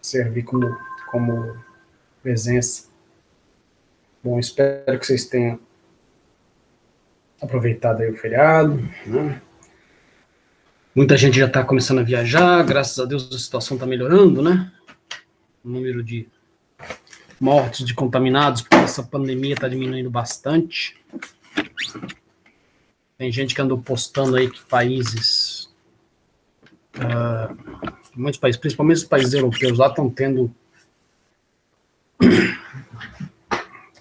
servir como presença. Bom, espero que vocês tenham aproveitado aí o feriado, né? Muita gente já está começando a viajar, graças a Deus a situação está melhorando, né? O número de mortos, de contaminados, porque essa pandemia está diminuindo bastante. Tem gente que andou postando aí que países, muitos países, principalmente os países europeus, lá estão tendo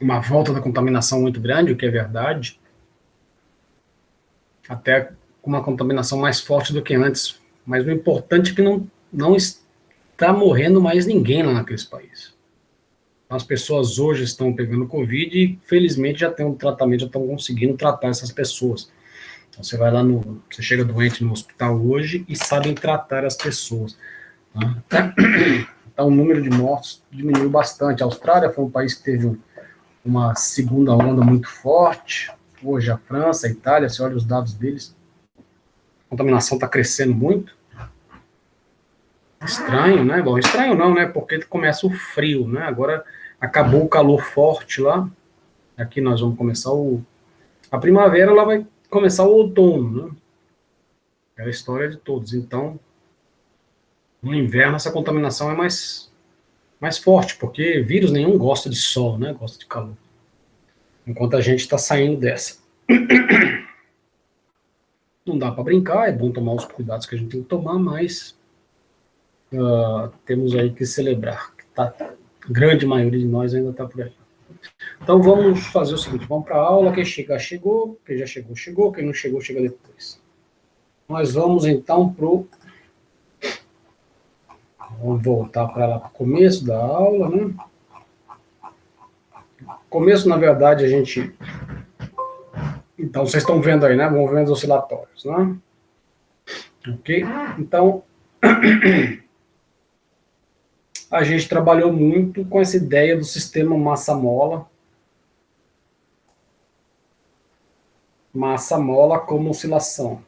uma volta da contaminação muito grande, o que é verdade. Até com uma contaminação mais forte do que antes. Mas o importante é que não está morrendo mais ninguém lá naqueles países. As pessoas hoje estão pegando Covid e, felizmente, já tem um tratamento, já estão conseguindo tratar essas pessoas. Então, você vai lá você chega doente no hospital hoje e sabem tratar as pessoas. Tá? Então, o número de mortos diminuiu bastante. A Austrália foi um país que teve uma segunda onda muito forte. Hoje, a França, a Itália, você olha os dados deles, a contaminação está crescendo muito. Estranho, né? Bom, estranho não, né? Porque começa o frio, né? Agora acabou o calor forte lá. Aqui nós vamos começar a primavera, ela vai começar o outono, né? É a história de todos. Então, no inverno essa contaminação é mais forte, porque vírus nenhum gosta de sol, né? Gosta de calor. Enquanto a gente está saindo dessa. Não dá para brincar, é bom tomar os cuidados que a gente tem que tomar, mas temos aí que celebrar. A grande maioria de nós ainda está por aí. Então vamos fazer o seguinte, vamos para a aula, quem chegar chegou, quem já chegou, chegou, quem não chegou, chega depois. Nós vamos então vamos voltar para lá para o começo da aula, né? Começo, na verdade, a gente... Então, vocês estão vendo aí, né? Movimentos oscilatórios, né? Ok? Então, a gente trabalhou muito com essa ideia do sistema massa-mola. Massa-mola como oscilação.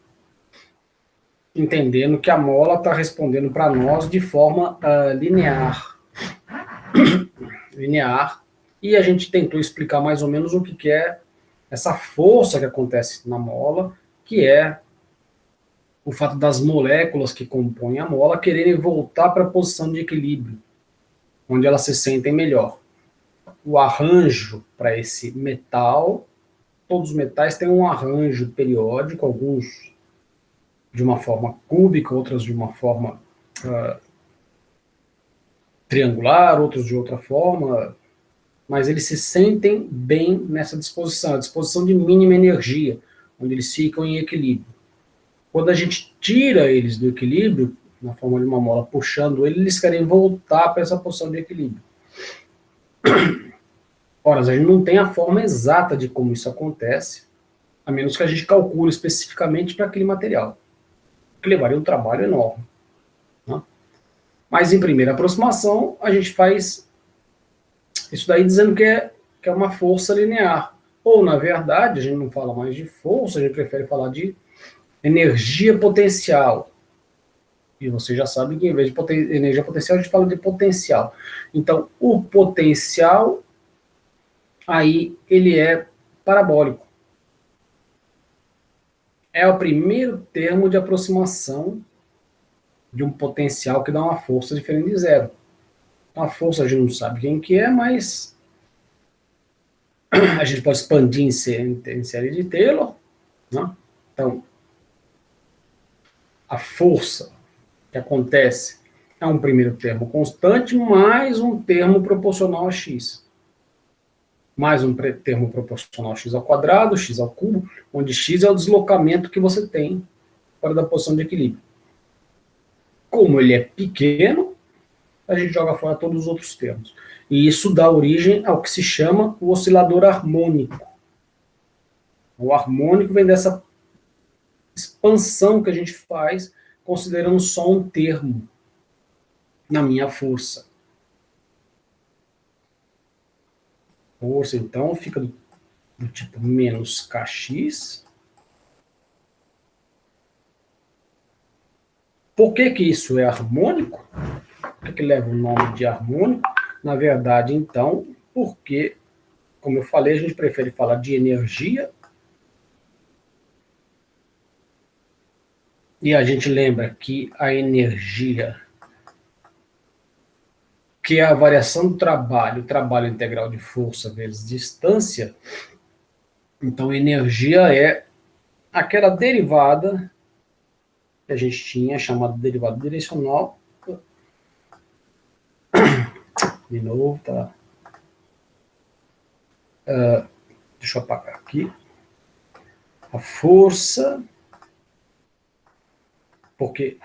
Entendendo que a mola está respondendo para nós de forma linear. Linear. E a gente tentou explicar mais ou menos o que é essa força que acontece na mola, que é o fato das moléculas que compõem a mola quererem voltar para a posição de equilíbrio, onde elas se sentem melhor. O arranjo para esse metal, todos os metais têm um arranjo periódico, alguns de uma forma cúbica, outras de uma forma triangular, outros de outra forma, mas eles se sentem bem nessa disposição, a disposição de mínima energia, onde eles ficam em equilíbrio. Quando a gente tira eles do equilíbrio, na forma de uma mola puxando eles querem voltar para essa posição de equilíbrio. Ora, a gente não tem a forma exata de como isso acontece, a menos que a gente calcule especificamente para aquele material, que levaria um trabalho enorme. Né? Mas em primeira aproximação, a gente faz isso daí dizendo que é uma força linear. Ou, na verdade, a gente não fala mais de força, a gente prefere falar de energia potencial. E você já sabe que em vez de energia potencial, a gente fala de potencial. Então, o potencial, aí, ele é parabólico. É o primeiro termo de aproximação de um potencial que dá uma força diferente de zero. Então, a força a gente não sabe quem que é, mas a gente pode expandir em série de Taylor. Né? Então, a força que acontece é um primeiro termo constante mais um termo proporcional a x. Mais um termo proporcional a x ao quadrado, x ao cubo, onde x é o deslocamento que você tem fora da posição de equilíbrio. Como ele é pequeno, a gente joga fora todos os outros termos. E isso dá origem ao que se chama o oscilador harmônico. O harmônico vem dessa expansão que a gente faz considerando só um termo na minha força. Força, então, fica do tipo menos kx. Por que isso é harmônico? Por que leva o nome de harmônico? Na verdade, então, porque, como eu falei, a gente prefere falar de energia. E a gente lembra que a energia, que é a variação do trabalho, trabalho integral de força vezes distância, então energia é aquela derivada que a gente tinha, chamada derivada direcional. De novo, tá? Deixa eu apagar aqui. A força, porque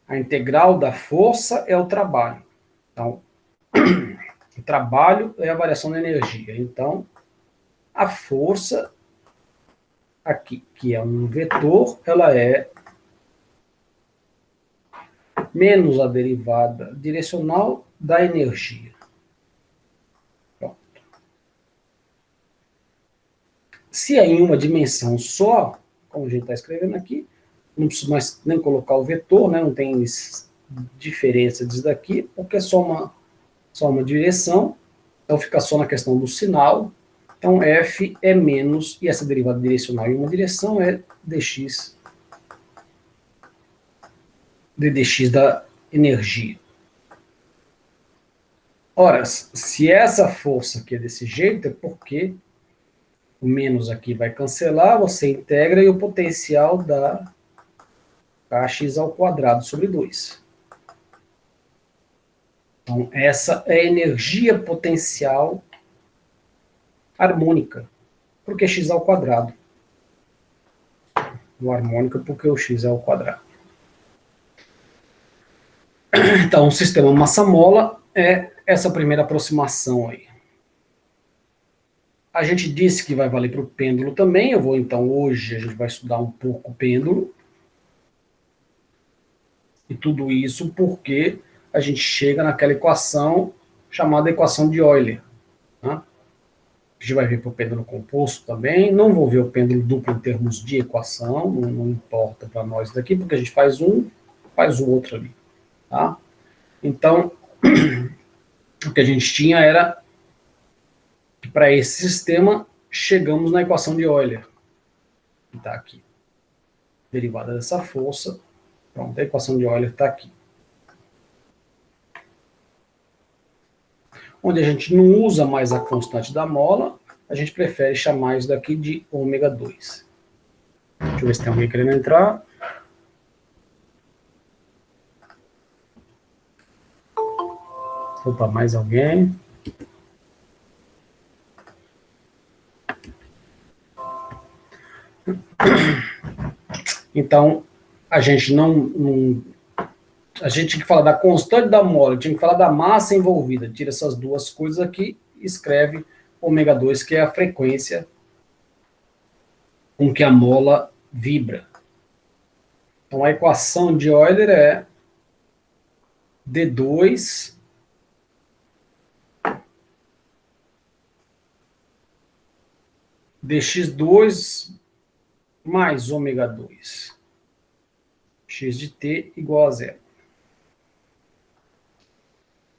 a integral da força é o trabalho. Então, o trabalho é a variação da energia. Então, a força aqui, que é um vetor, ela é menos a derivada direcional da energia. Pronto. Se é em uma dimensão só, como a gente está escrevendo aqui, não preciso mais nem colocar o vetor, né? Não tem diferença disso daqui, porque é só uma direção, então fica só na questão do sinal. Então, F é menos, e essa derivada direcional em uma direção é dx, ddx da energia. Ora, se essa força aqui é desse jeito, é porque o menos aqui vai cancelar, você integra e o potencial dá kx ao quadrado sobre 2. Então, essa é a energia potencial harmônica. Por que x ao quadrado? O harmônica porque o x é ao quadrado. Então, o sistema massa-mola é essa primeira aproximação aí. A gente disse que vai valer para o pêndulo também. Eu vou, então, hoje a gente vai estudar um pouco o pêndulo. E tudo isso porque a gente chega naquela equação chamada equação de Euler. Né? A gente vai ver para o pêndulo composto também. Não vou ver o pêndulo duplo em termos de equação, não importa para nós daqui, porque a gente faz um, faz o outro ali. Tá? Então, o que a gente tinha era que para esse sistema chegamos na equação de Euler, que está aqui. Derivada dessa força. Pronto, a equação de Euler está aqui. Onde a gente não usa mais a constante da mola, a gente prefere chamar isso daqui de ômega 2. Deixa eu ver se tem alguém querendo entrar. Opa, mais alguém? Então, a gente a gente tinha que falar da constante da mola, tinha que falar da massa envolvida. Tira essas duas coisas aqui e escreve ômega 2, que é a frequência com que a mola vibra. Então, a equação de Euler é D2 dx2 mais ômega 2. X de t igual a zero.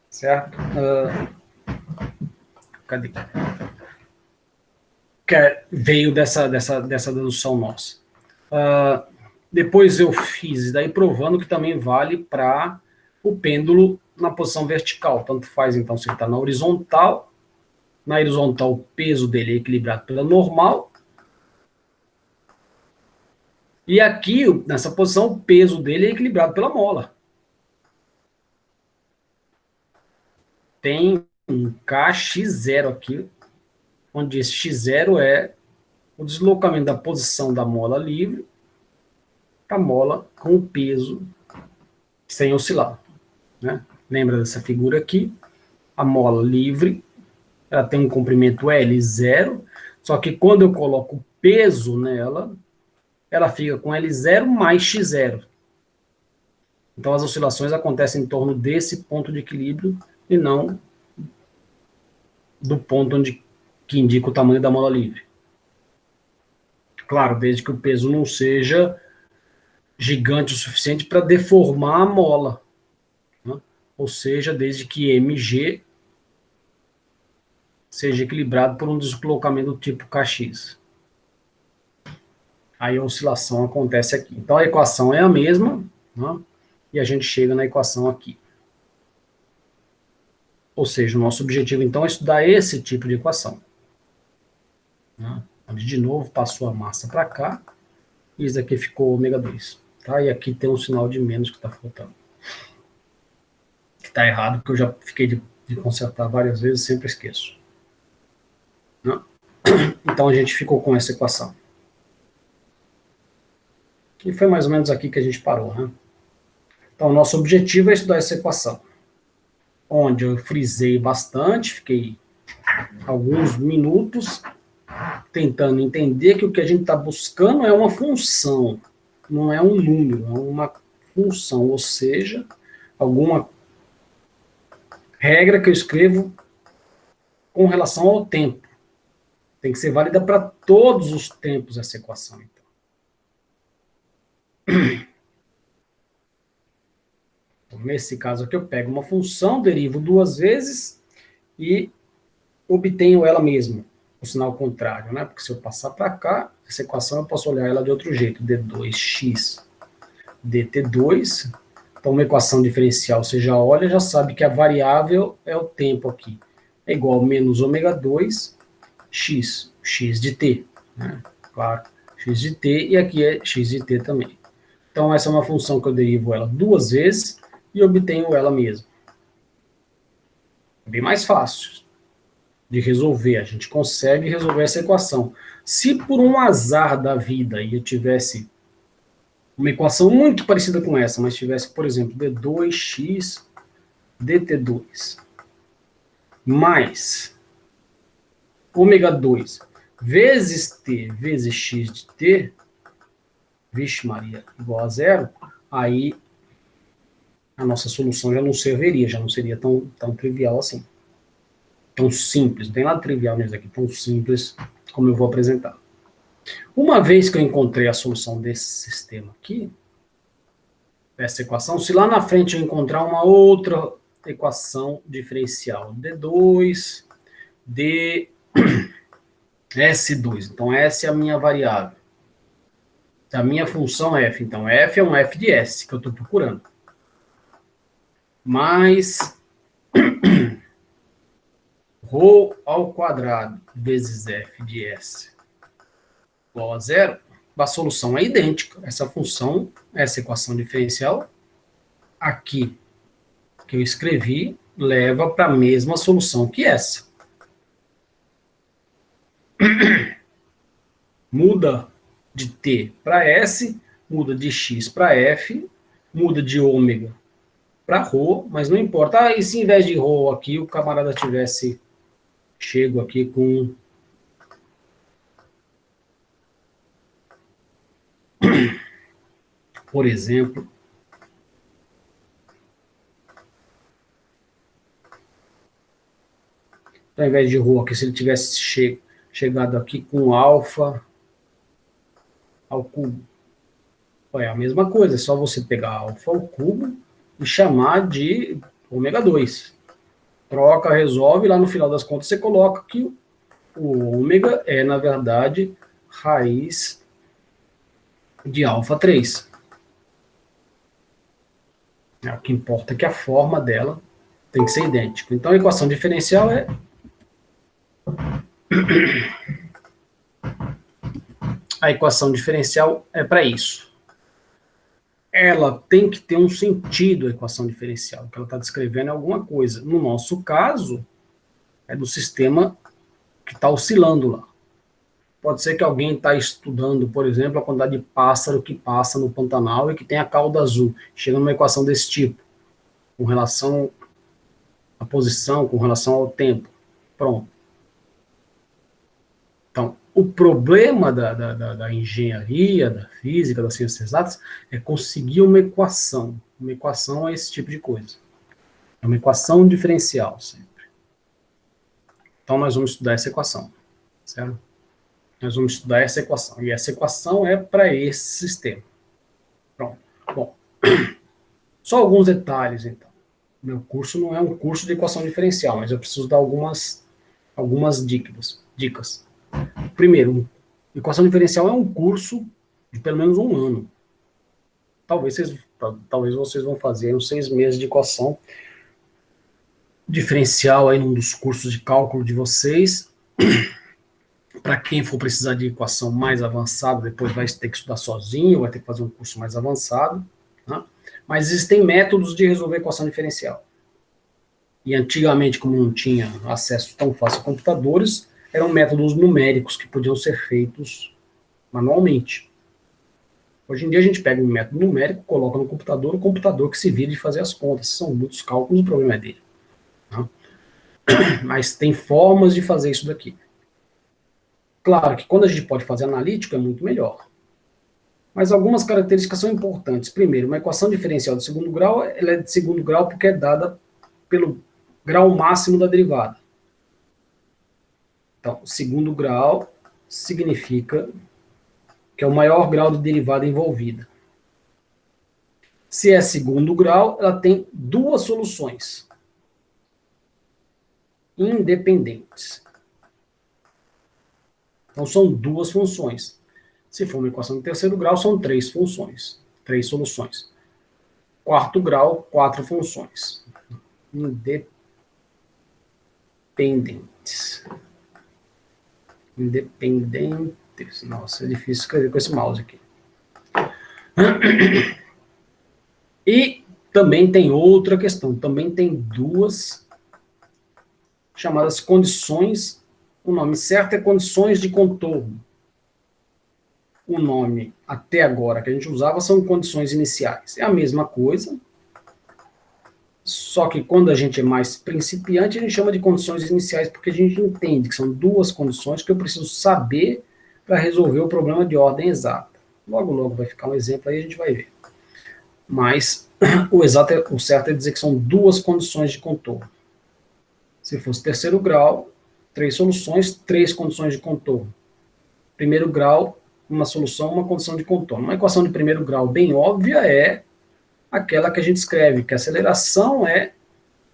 Certo? Cadê? Que veio dessa dedução nossa. Depois eu fiz daí provando que também vale para o pêndulo na posição vertical. Tanto faz, então, se ele está na horizontal o peso dele é equilibrado pela normal. E aqui, nessa posição, o peso dele é equilibrado pela mola. Tem um kx0 aqui, onde esse x0 é o deslocamento da posição da mola livre para a mola com o peso sem oscilar. Né? Lembra dessa figura aqui? A mola livre, ela tem um comprimento L0, só que quando eu coloco peso nela, ela fica com L0 mais x0. Então as oscilações acontecem em torno desse ponto de equilíbrio e não do ponto que indica o tamanho da mola livre. Claro, desde que o peso não seja gigante o suficiente para deformar a mola. Né? ou seja, desde que mg seja equilibrado por um deslocamento do tipo kx. Aí a oscilação acontece aqui. Então a equação é a mesma, né? E a gente chega na equação aqui. Ou seja, o nosso objetivo então é estudar esse tipo de equação, né? Onde de novo passou a massa para cá, e isso aqui ficou ômega 2. Tá? E aqui tem um sinal de menos que está faltando. Que está errado, porque eu já fiquei de consertar várias vezes, sempre esqueço. Né? Então a gente ficou com essa equação. E foi mais ou menos aqui que a gente parou, né? Então, o nosso objetivo é estudar essa equação, onde eu frisei bastante, fiquei alguns minutos tentando entender que o que a gente está buscando é uma função, não é um número, é uma função, ou seja, alguma regra que eu escrevo com relação ao tempo. Tem que ser válida para todos os tempos essa equação, então. Então, nesse caso aqui, eu pego uma função, derivo duas vezes e obtenho ela mesma, o sinal contrário, né? Porque se eu passar para cá, essa equação eu posso olhar ela de outro jeito, d2x dt2. Então, uma equação diferencial, você já olha, já sabe que a variável é o tempo aqui. É igual a menos ômega 2 x de t, né? Claro, x de t, e aqui é x de t também. Então, essa é uma função que eu derivo ela duas vezes e obtenho ela mesma. É bem mais fácil de resolver, a gente consegue resolver essa equação. Se por um azar da vida eu tivesse uma equação muito parecida com essa, mas tivesse, por exemplo, d2x dt2 mais ômega 2 vezes t vezes x de t, vixe Maria, igual a zero, aí a nossa solução já não serviria, já não seria tão trivial assim. Tão simples, não tem nada trivial nisso aqui, tão simples como eu vou apresentar. Uma vez que eu encontrei a solução desse sistema aqui, dessa equação, se lá na frente eu encontrar uma outra equação diferencial, D2, D, S2, então essa é a minha variável. A minha função é f, então f é um f de s que eu estou procurando. Mais ρ ao quadrado vezes f de s igual a zero, a solução é idêntica. Essa função, essa equação diferencial, aqui que eu escrevi, leva para a mesma solução que essa. Muda de t para s, muda de x para f, muda de ômega para ρ, mas não importa. Ah, e se em vez de ρ aqui o camarada tivesse chego aqui com por exemplo, ao invés de ρ aqui, se ele tivesse chegado aqui com alfa ao cubo. É a mesma coisa, é só você pegar alfa ao cubo e chamar de ômega 2. Troca, resolve, lá no final das contas você coloca que o ômega é, na verdade, raiz de alfa 3. O que importa é que a forma dela tem que ser idêntica. Então a equação diferencial é a equação diferencial é para isso. Ela tem que ter um sentido, a equação diferencial, que ela está descrevendo alguma coisa. No nosso caso, é do sistema que está oscilando lá. Pode ser que alguém está estudando, por exemplo, a quantidade de pássaro que passa no Pantanal e que tem a cauda azul. Chega numa equação desse tipo, com relação à posição, com relação ao tempo. Pronto. Então, o problema da engenharia, da física, das ciências exatas, é conseguir uma equação. Uma equação é esse tipo de coisa. É uma equação diferencial, sempre. Então, nós vamos estudar essa equação, certo? Nós vamos estudar essa equação. E essa equação é para esse sistema. Pronto. Bom, só alguns detalhes, então. Meu curso não é um curso de equação diferencial, mas eu preciso dar algumas dicas. Primeiro, equação diferencial é um curso de pelo menos um ano. Talvez vocês vão fazer uns 6 meses de equação diferencial aí num dos cursos de cálculo de vocês. Para quem for precisar de equação mais avançada, depois vai ter que estudar sozinho, vai ter que fazer um curso mais avançado. Né? Mas existem métodos de resolver equação diferencial. E antigamente, como não tinha acesso tão fácil a computadores, eram métodos numéricos que podiam ser feitos manualmente. Hoje em dia a gente pega um método numérico, coloca no computador, o computador que se vira de fazer as contas. São muitos cálculos, o problema é dele. Né? Mas tem formas de fazer isso daqui. Claro que quando a gente pode fazer analítico é muito melhor. Mas algumas características são importantes. Primeiro, uma equação diferencial de segundo grau, ela é de segundo grau porque é dada pelo grau máximo da derivada. Então, segundo grau significa que é o maior grau de derivada envolvida. Se é segundo grau, ela tem duas soluções independentes. Então, são duas funções. Se for uma equação de terceiro grau, são três funções, três soluções. Quarto grau, quatro funções. Independentes. Independentes. Nossa, é difícil escrever com esse mouse aqui. E também tem outra questão. Também tem duas chamadas condições. O nome certo é condições de contorno. O nome até agora que a gente usava são condições iniciais. É a mesma coisa, só que quando a gente é mais principiante, a gente chama de condições iniciais, porque a gente entende que são duas condições que eu preciso saber para resolver o problema de ordem exata. Logo, logo vai ficar um exemplo aí, a gente vai ver. Mas o certo é dizer que são duas condições de contorno. Se fosse terceiro grau, três soluções, três condições de contorno. Primeiro grau, uma solução, uma condição de contorno. Uma equação de primeiro grau bem óbvia é aquela que a gente escreve, que a aceleração é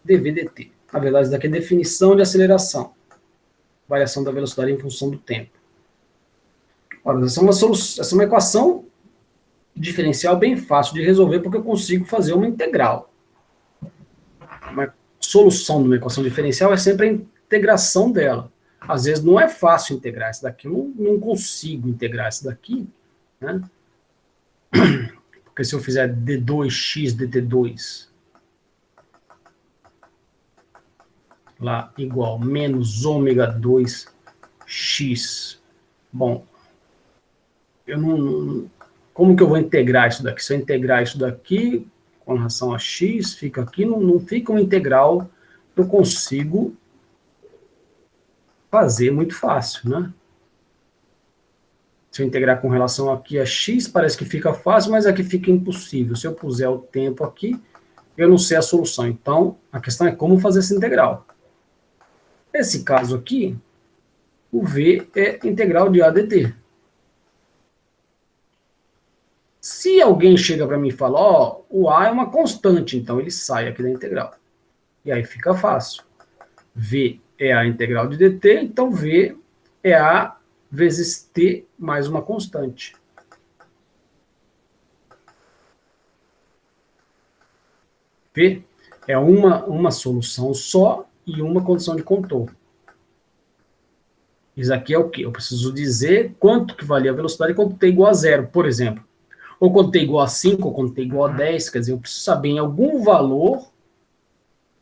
dv/dt. Na verdade, isso daqui é definição de aceleração. Variação da velocidade em função do tempo. Ora, essa é uma equação diferencial bem fácil de resolver, porque eu consigo fazer uma integral. Uma solução de uma equação diferencial é sempre a integração dela. Às vezes não é fácil integrar essa daqui, eu não consigo integrar essa daqui, né? Porque se eu fizer d2x dt2 lá igual menos ômega 2x, bom, eu não, como que eu vou integrar isso daqui? Se eu integrar isso daqui com relação a x, fica aqui, não fica uma integral que eu consigo fazer muito fácil, né? Se eu integrar com relação aqui a x, parece que fica fácil, mas aqui fica impossível. Se eu puser o tempo aqui, eu não sei a solução. Então, a questão é como fazer essa integral. Nesse caso aqui, o v é integral de a dt. Se alguém chega para mim e fala, ó, o a é uma constante, então ele sai aqui da integral. E aí fica fácil. V é a integral de dt, então v é a vezes t mais uma constante. V é uma solução só e uma condição de contorno. Isso aqui é o quê? Eu preciso dizer quanto que valia a velocidade quando t igual a zero, por exemplo. Ou quando t igual a 5, ou quando t igual a 10, quer dizer, eu preciso saber em algum valor,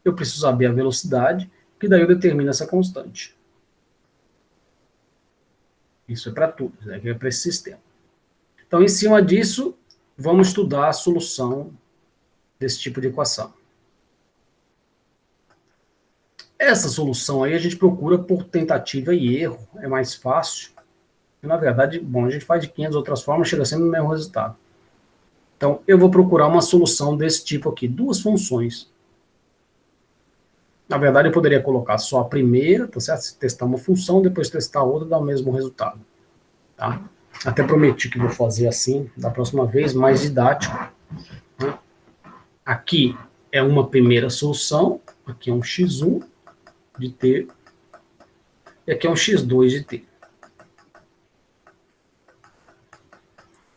eu preciso saber a velocidade, que daí eu determino essa constante. Isso é para tudo, isso aqui é para esse sistema. Então, em cima disso, vamos estudar a solução desse tipo de equação. Essa solução aí a gente procura por tentativa e erro, é mais fácil. E, na verdade, bom, a gente faz de 500 outras formas, chega sempre no mesmo resultado. Então, eu vou procurar uma solução desse tipo aqui, duas funções. Na verdade, eu poderia colocar só a primeira, tá certo? Testar uma função, depois testar a outra, dá o mesmo resultado. Tá? Até prometi que vou fazer assim, da próxima vez, mais didático. Né? Aqui, é uma primeira solução, aqui é um x1 de t, e aqui é um x2 de t.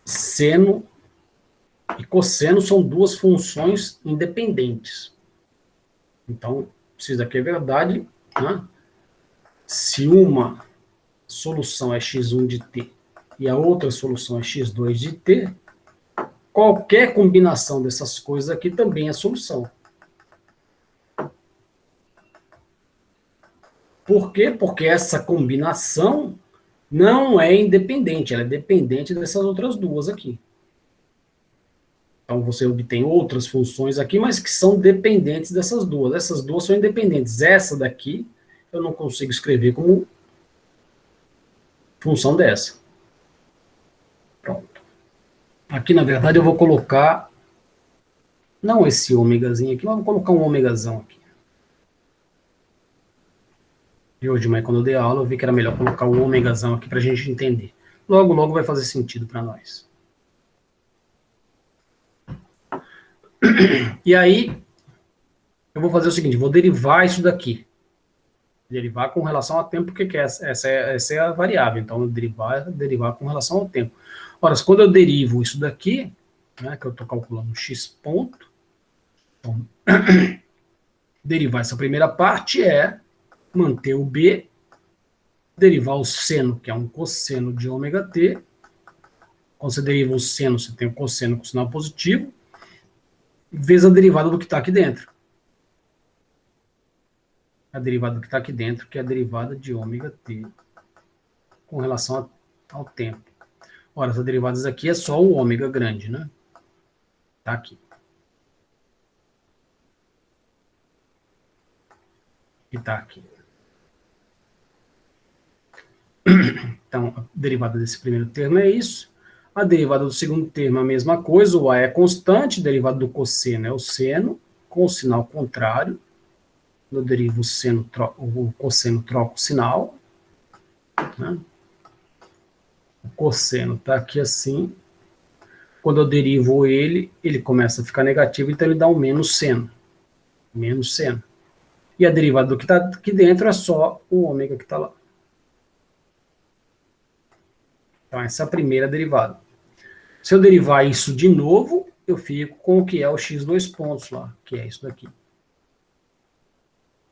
Seno e cosseno são duas funções independentes. Então, se isso aqui é verdade, né? Se uma solução é x1 de t e a outra solução é x2 de t, qualquer combinação dessas coisas aqui também é solução. Por quê? Porque essa combinação não é independente, ela é dependente dessas outras duas aqui. Então, você obtém outras funções aqui, mas que são dependentes dessas duas. Essas duas são independentes. Essa daqui, eu não consigo escrever como função dessa. Pronto. Aqui, na verdade, eu vou colocar, não esse ômegazinho aqui, mas vou colocar um ômegazão aqui. E hoje de manhã, quando eu dei a aula, eu vi que era melhor colocar o ômegazão aqui para a gente entender. Logo, logo vai fazer sentido para nós. E aí, eu vou fazer o seguinte, vou derivar isso daqui. Derivar com relação ao tempo, porque essa é a variável. Então, derivar com relação ao tempo. Ora, quando eu derivo isso daqui, né, que eu estou calculando x ponto, então, derivar essa primeira parte é manter o b, derivar o seno, que é um cosseno de ômega t. Quando você deriva o seno, você tem o cosseno com sinal positivo, vezes a derivada do que está aqui dentro. A derivada do que está aqui dentro, que é a derivada de ômega t com relação ao tempo. Ora, essa derivada aqui é só o ômega grande, né? Está aqui. E está aqui. Então, a derivada desse primeiro termo é isso. A derivada do segundo termo é a mesma coisa. O A é constante, a derivada do cosseno é o seno, com o sinal contrário. Quando eu derivo o cosseno, troca o sinal. Né? O cosseno está aqui assim. Quando eu derivo ele começa a ficar negativo, então ele dá um menos seno. Menos seno. E a derivada do que está aqui dentro é só o ômega que está lá. Então, essa é a primeira derivada. Se eu derivar isso de novo, eu fico com o que é o x2 pontos lá, que é isso daqui.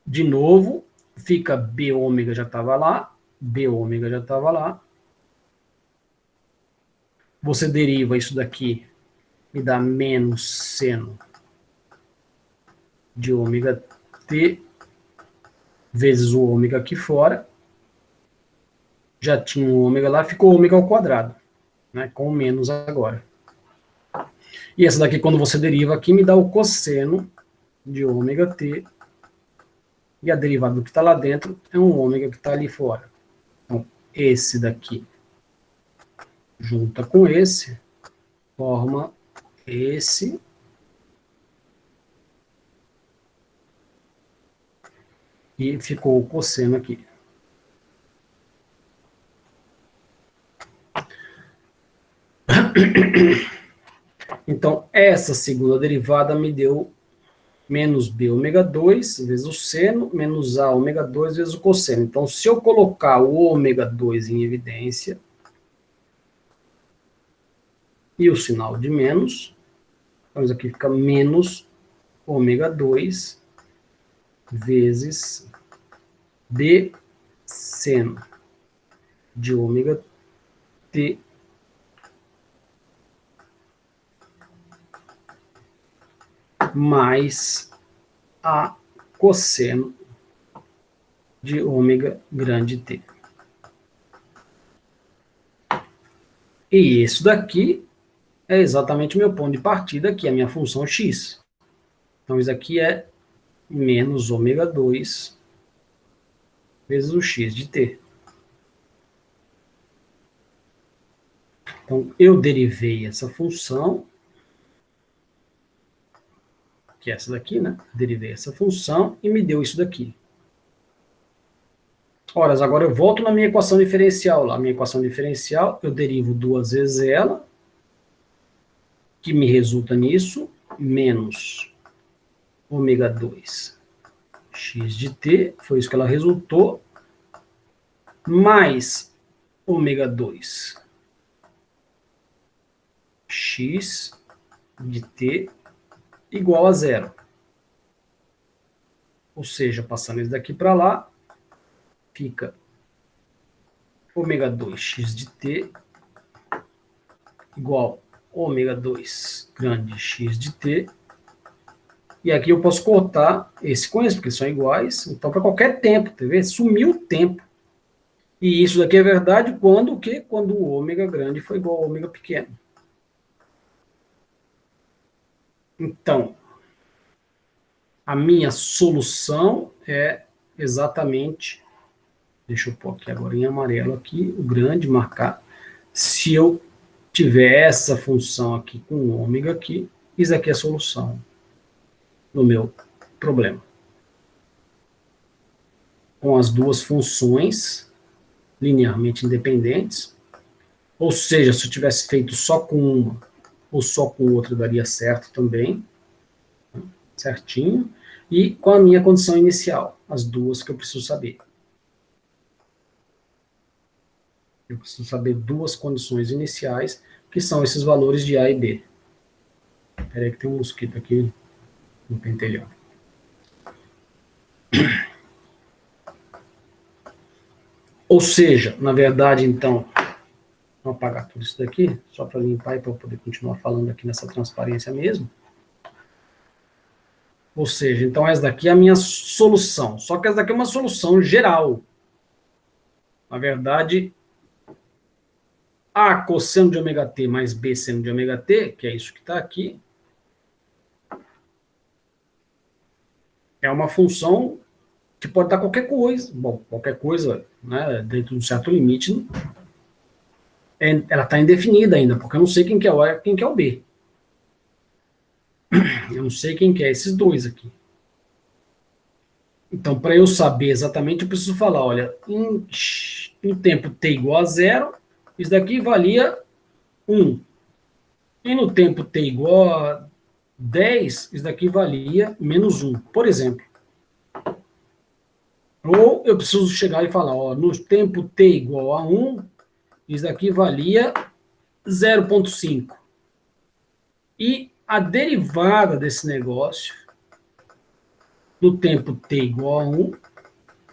De novo, fica b ômega já estava lá, b ômega já estava lá. Você deriva isso daqui, me dá menos seno de ômega t, vezes o ômega aqui fora. Já tinha um ômega lá, ficou ômega ao quadrado, né, com menos agora. E essa daqui, quando você deriva aqui, me dá o cosseno de ômega t, e a derivada do que está lá dentro é um ômega que está ali fora. Então, esse daqui junta com esse, forma esse, e ficou o cosseno aqui. Então, essa segunda derivada me deu menos b ômega 2 vezes o seno, menos a ômega 2 vezes o cosseno. Então, se eu colocar o ômega 2 em evidência, e o sinal de menos, então isso aqui fica menos ômega 2 vezes b seno de ômega t mais a cosseno de ômega grande t. E isso daqui é exatamente o meu ponto de partida, que é a minha função x. Então, isso aqui é menos ômega 2 vezes o x de t. Então, eu derivei essa função, que é essa daqui, né? Derivei essa função e me deu isso daqui. Ora, agora eu volto na minha equação diferencial lá. Minha equação diferencial, eu derivo duas vezes ela, que me resulta nisso, menos ômega 2 x de t, foi isso que ela resultou, mais ômega 2 x de t igual a zero. Ou seja, passando isso daqui para lá, fica ômega 2 x de t igual ômega 2 grande x de t. E aqui eu posso cortar esse com esse, porque são iguais. Então, para qualquer tempo, tá vendo? Sumiu o tempo. E isso daqui é verdade quando o quê? Quando o ômega grande foi igual ao ômega pequeno. Então, a minha solução é exatamente, deixa eu pôr aqui agora em amarelo aqui, o grande, marcar. Se eu tiver essa função aqui com ômega aqui, isso aqui é a solução do meu problema. Com as duas funções linearmente independentes, ou seja, se eu tivesse feito só com uma ou só com outra, daria certo também, certinho, e com a minha condição inicial, as duas que eu preciso saber. Eu preciso saber duas condições iniciais, que são esses valores de A e B. Espera aí que tem um mosquito aqui no pentelhão. Ou seja, na verdade, então, vou apagar tudo isso daqui, só para limpar e para eu poder continuar falando aqui nessa transparência mesmo. Ou seja, então essa daqui é a minha solução. Só que essa daqui é uma solução geral. Na verdade, A cosseno de ômega t mais B seno de ômega t, que é isso que está aqui, é uma função que pode dar qualquer coisa. Bom, qualquer coisa, né, dentro de um certo limite, ela está indefinida ainda, porque eu não sei quem que é o A e quem que é o B. Eu não sei quem que é esses dois aqui. Então, para eu saber exatamente, eu preciso falar, olha, em tempo t igual a zero, isso daqui valia 1. E no tempo t igual a 10, isso daqui valia menos 1, por exemplo. Ou eu preciso chegar e falar, ó, no tempo t igual a 1, isso daqui valia 0,5. E a derivada desse negócio, no tempo t igual a 1,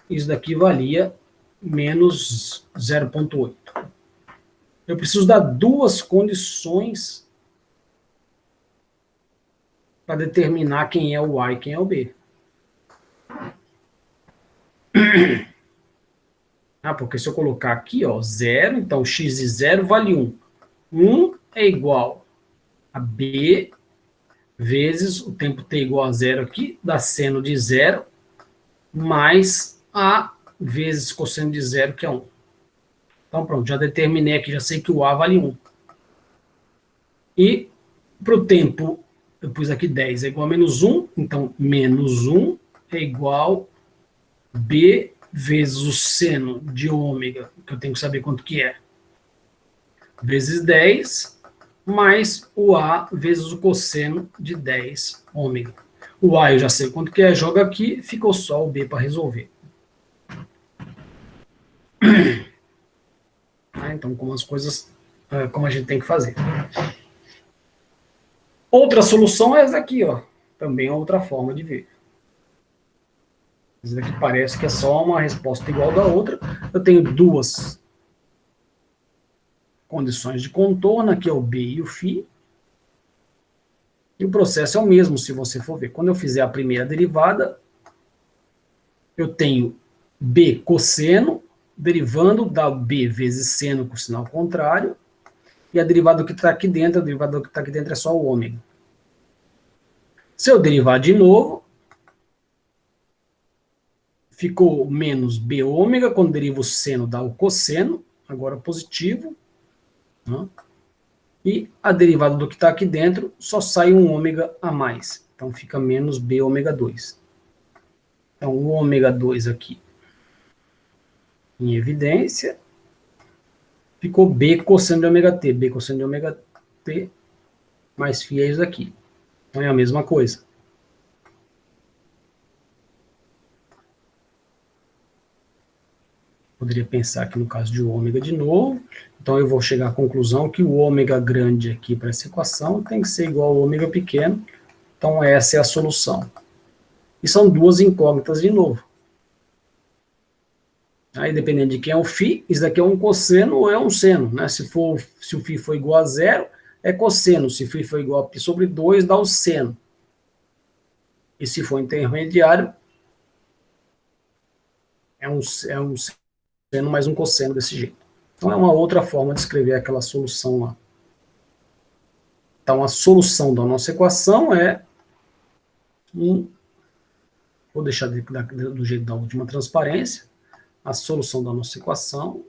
isso daqui valia menos 0,8. Eu preciso dar duas condições para determinar quem é o A e quem é o B. Porque se eu colocar aqui, ó, 0, então x de 0 vale 1. 1 é igual a B vezes o tempo t igual a 0 aqui, dá seno de 0, mais A vezes cosseno de 0, que é 1. Então, pronto, já determinei aqui, já sei que o A vale 1. E para o tempo, eu pus aqui 10 é igual a menos 1, então menos 1 é igual a B vezes o seno de ômega, que eu tenho que saber quanto que é, vezes 10, mais o A vezes o cosseno de 10 ômega. O A eu já sei quanto que é, joga aqui, ficou só o B para resolver. Então, como as coisas, como a gente tem que fazer. Outra solução é essa aqui, ó. Também é outra forma de ver. Isso daqui parece que é só uma resposta igual da outra. Eu tenho duas condições de contorno, aqui é o B e o φ. E o processo é o mesmo, se você for ver. Quando eu fizer a primeira derivada, eu tenho B cosseno, derivando da B vezes seno com sinal contrário, e a derivada que está aqui dentro, a derivada que está aqui dentro é só o ômega. Se eu derivar de novo, ficou menos B ômega, quando deriva o seno dá o cosseno, agora positivo, né? E a derivada do que está aqui dentro só sai um ômega a mais, então fica menos B ômega 2. Então o ômega 2 aqui em evidência, ficou B cosseno de ômega t, B cosseno de ômega t mais φ é isso aqui. Então é a mesma coisa. Poderia pensar aqui no caso de ômega de novo. Então, eu vou chegar à conclusão que o ômega grande aqui para essa equação tem que ser igual ao ômega pequeno. Então, essa é a solução. E são duas incógnitas de novo. Aí, dependendo de quem é o φ, isso daqui é um cosseno ou é um seno, né? Se o φ for igual a zero, é cosseno. Se o φ for igual a π sobre 2, dá o seno. E se for intermediário, é um seno mais um cosseno desse jeito. Então, é uma outra forma de escrever aquela solução lá. Então, a solução da nossa equação é vou deixar do jeito da última transparência. A solução da nossa equação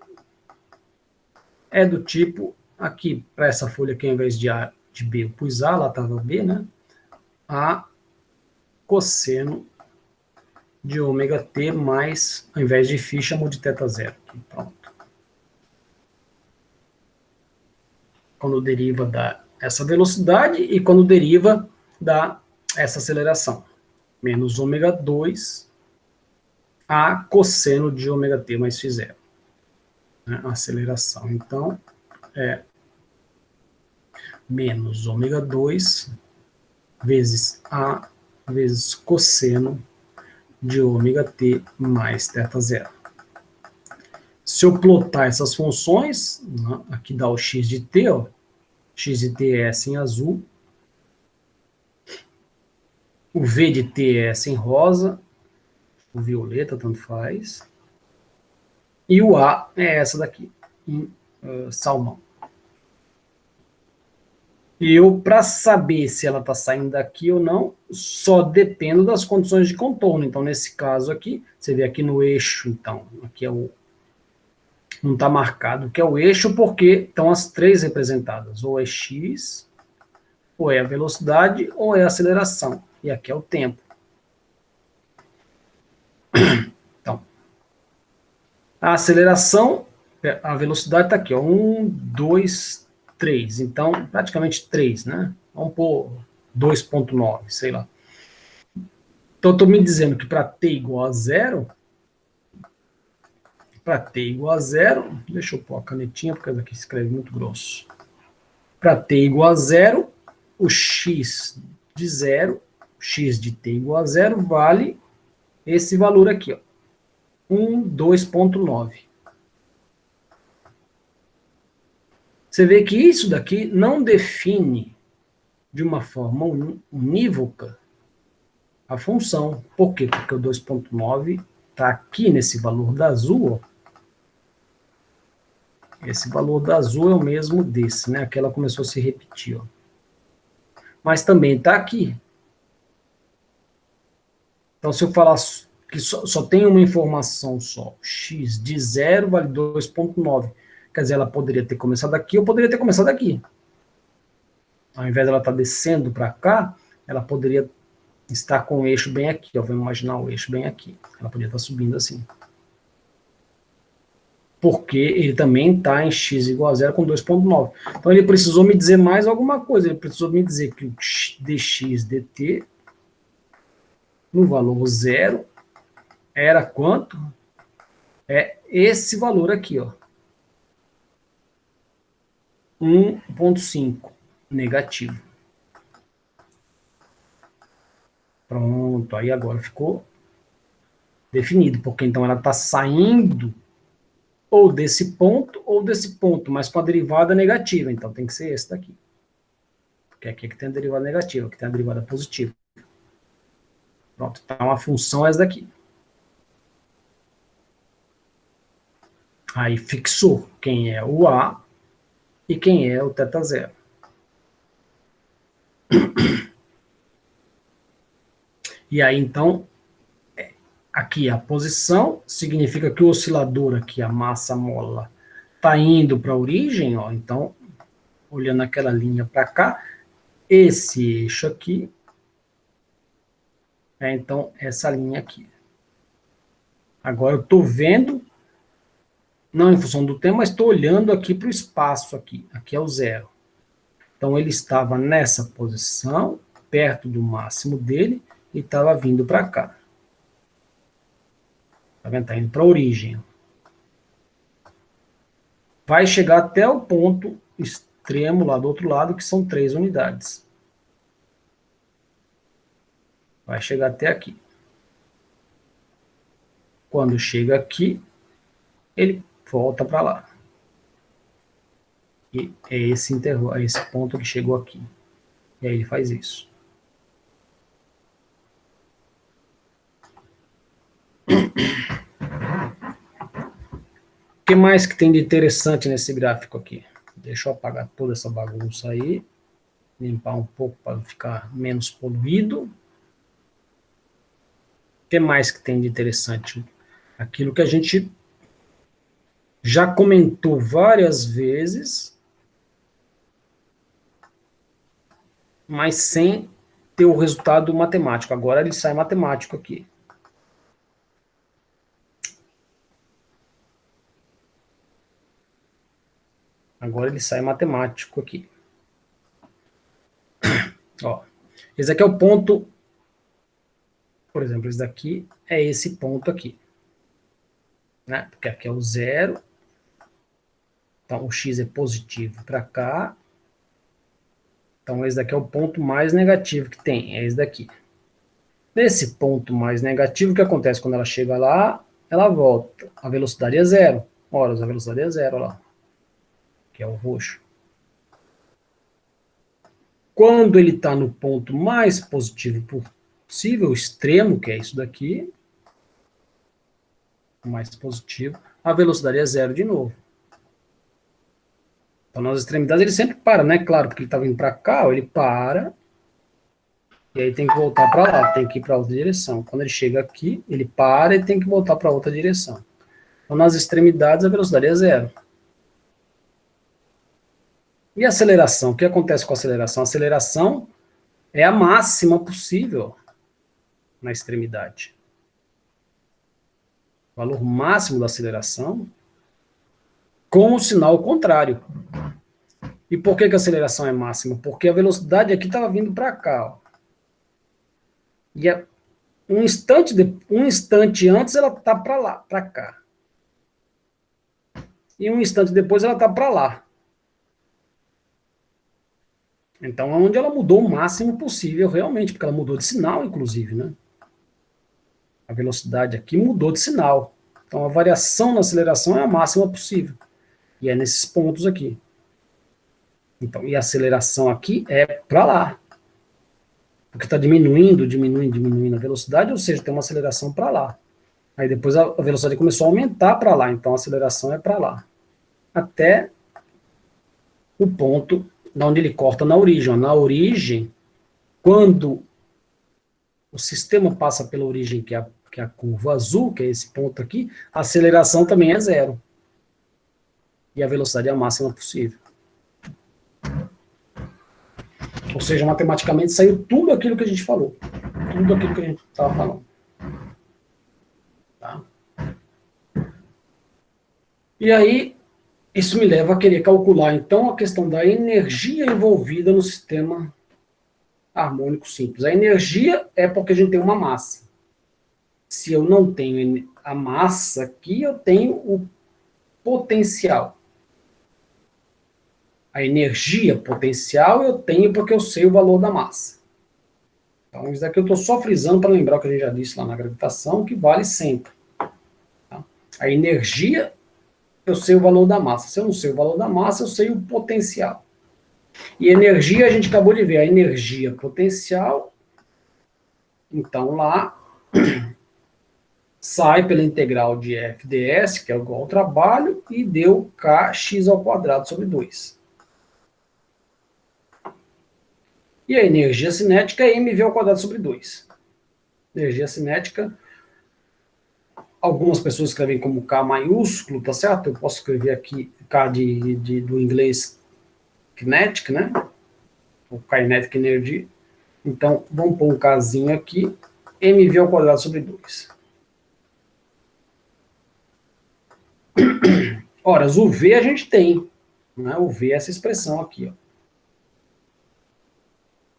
é do tipo, aqui, para essa folha aqui, ao invés de A, de B, eu pus A, lá estava B, né? A cosseno de ômega t mais, ao invés de φ, chamou de θ zero. Aqui, pronto. Quando deriva da essa velocidade e quando deriva da essa aceleração. Menos ômega 2 a cosseno de ômega t mais φ zero. Né? A aceleração, então, é menos ômega 2 vezes a vezes cosseno de ômega t mais θ zero. Se eu plotar essas funções, né, aqui dá o x de t, ó, x de t é essa em azul, o v de t é essa em rosa, o violeta, tanto faz, e o a é essa daqui, em salmão. E eu, para saber se ela está saindo daqui ou não, só dependo das condições de contorno. Então, nesse caso aqui, você vê aqui no eixo, então, aqui é o não está marcado, que é o eixo, porque estão as três representadas, ou é x, ou é a velocidade, ou é a aceleração, e aqui é o tempo. Então, a aceleração, a velocidade está aqui, ó, 1, 2, 3, então, praticamente 3, né? Vamos pôr 2,9, sei lá. Então, eu estou me dizendo que para t igual a zero, deixa eu pôr a canetinha, porque essa aqui escreve muito grosso. Para t igual a zero, o x de zero, x de t igual a zero, vale esse valor aqui, ó, 2,9. Você vê que isso daqui não define de uma forma unívoca a função. Por quê? Porque o 2,9 está aqui nesse valor da azul, ó. Esse valor da azul é o mesmo desse, né? Aquela começou a se repetir, ó. Mas também está aqui. Então, se eu falar que só tem uma informação só, x de 0 vale 2,9, quer dizer, ela poderia ter começado aqui ou poderia ter começado aqui. Ao invés dela estar descendo para cá, ela poderia estar com o eixo bem aqui, ó. Vamos imaginar o eixo bem aqui. Ela poderia estar subindo assim. Porque ele também está em x igual a 0 com 2,9. Então, ele precisou me dizer mais alguma coisa. Ele precisou me dizer que o dx dt, no valor 0, era quanto? É esse valor aqui, ó. 1,5 negativo. Pronto, aí agora ficou definido, porque então ela está saindo ou desse ponto, mas com a derivada negativa. Então tem que ser esse daqui. Porque aqui é que tem a derivada negativa, aqui tem a derivada positiva. Pronto, então a função é essa daqui. Aí fixou quem é o A e quem é o θ zero. E aí, então, aqui a posição significa que o oscilador aqui, a massa mola, está indo para a origem, ó. Então, olhando aquela linha para cá, esse eixo aqui é, então, essa linha aqui. Agora eu estou vendo, não em função do tempo, mas estou olhando aqui para o espaço aqui. Aqui é o zero. Então, ele estava nessa posição, perto do máximo dele, e estava vindo para cá. Está vendo? Está indo para a origem. vai chegar até o ponto extremo lá do outro lado, que são 3 unidades. Vai chegar até aqui. Quando chega aqui, ele volta para lá. E é esse intervalo, é esse ponto que chegou aqui. E aí ele faz isso. O que mais que tem de interessante nesse gráfico aqui? Deixa eu apagar toda essa bagunça aí. Limpar um pouco para ficar menos poluído. O que mais que tem de interessante? Aquilo que a gente já comentou várias vezes, mas sem ter o resultado matemático. Agora ele sai matemático aqui. Agora ele sai matemático aqui. Ó, esse aqui é o ponto, por exemplo, esse daqui é esse ponto aqui. Né? Porque aqui é o zero. Então o x é positivo para cá. Então esse daqui é o ponto mais negativo que tem, é esse daqui. Nesse ponto mais negativo, o que acontece quando ela chega lá? Ela volta. A velocidade é zero. Ora, a velocidade é zero lá. Que é o roxo. Quando ele está no ponto mais positivo possível, extremo, que é isso daqui, mais positivo, a velocidade é zero de novo. Então, nas extremidades ele sempre para, né? Claro, porque ele está vindo para cá, ele para, e aí tem que voltar para lá, tem que ir para outra direção. Quando ele chega aqui, ele para e tem que voltar para outra direção. Então, nas extremidades, a velocidade é zero. E a aceleração? O que acontece com a aceleração? A aceleração é a máxima possível na extremidade. O valor máximo da aceleração com o sinal contrário. E por que a aceleração é máxima? Porque a velocidade aqui estava vindo para cá. Ó. E um instante antes ela está para lá, para cá. E um instante depois ela está para lá. Então é onde ela mudou o máximo possível realmente, porque ela mudou de sinal, inclusive, né? A velocidade aqui mudou de sinal. Então a variação na aceleração é a máxima possível. E é nesses pontos aqui. Então, e a aceleração aqui é para lá. Porque está diminuindo a velocidade, ou seja, tem uma aceleração para lá. Aí depois a velocidade começou a aumentar para lá, então a aceleração é para lá. Até o ponto onde ele corta na origem. Na origem, quando o sistema passa pela origem, que é a curva azul, que é esse ponto aqui, a aceleração também é zero. E a velocidade é a máxima possível. Ou seja, matematicamente saiu tudo aquilo que a gente falou. Tudo aquilo que a gente estava falando. Tá? E aí, isso me leva a querer calcular, então, a questão da energia envolvida no sistema harmônico simples. A energia é porque a gente tem uma massa. Se eu não tenho a massa aqui, eu tenho o potencial. A energia potencial eu tenho porque eu sei o valor da massa. Então, isso daqui eu estou só frisando para lembrar o que a gente já disse lá na gravitação, que vale sempre. Tá? A energia, eu sei o valor da massa. Se eu não sei o valor da massa, eu sei o potencial. E energia, a gente acabou de ver, a energia potencial, então lá, sai pela integral de f ds, que é igual ao trabalho, e deu kx² sobre 2. E a energia cinética é mv² sobre 2. Energia cinética, algumas pessoas escrevem como K maiúsculo, tá certo? Eu posso escrever aqui K do inglês kinetic, né? O kinetic energy. Então, vamos pôr um Kzinho aqui, mv² sobre 2. Ora, o V a gente tem. Né? O V é essa expressão aqui, ó.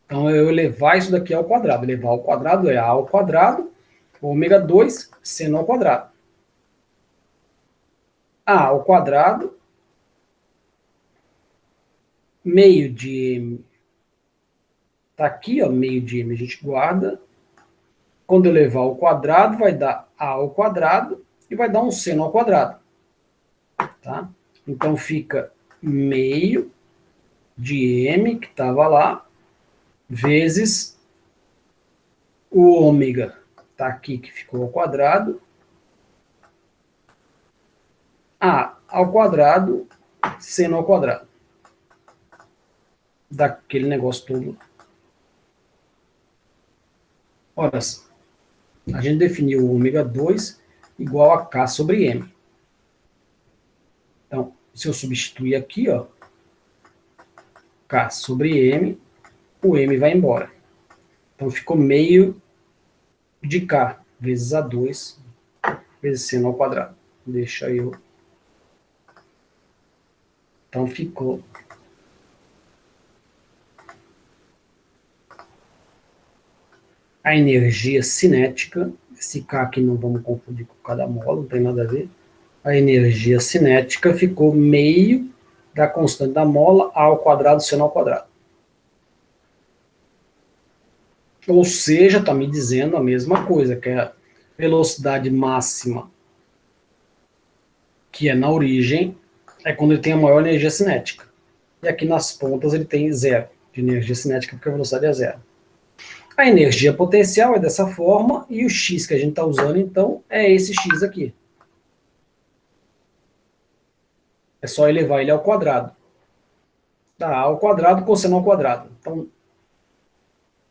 Então, eu elevar isso daqui ao quadrado. Elevar ao quadrado é A ao quadrado, ômega 2, seno ao quadrado. A ao quadrado meio de m está aqui, ó, meio de m a gente guarda. Quando eu levar ao quadrado, vai dar a ao quadrado e vai dar um seno ao quadrado. Tá? Então fica meio de m, que estava lá, vezes o ômega, está aqui, que ficou ao quadrado, a ao quadrado, seno ao quadrado. Daquele negócio todo. Ora, a gente definiu o ômega 2 igual a K sobre M. Então, se eu substituir aqui, ó, K sobre M, o M vai embora. Então, ficou meio de K vezes A2 vezes seno ao quadrado. Deixa eu... Então, ficou... A energia cinética, esse K aqui não vamos confundir com cada mola, não tem nada a ver. A energia cinética ficou meio da constante da mola A ao quadrado seno ao quadrado. Ou seja, está me dizendo a mesma coisa, que é a velocidade máxima, que é na origem, é quando ele tem a maior energia cinética. E aqui nas pontas ele tem zero de energia cinética, porque a velocidade é zero. A energia potencial é dessa forma, e o x que a gente está usando, então, é esse x aqui. É só elevar ele ao quadrado. Dá A ao quadrado, cosseno ao quadrado. Então,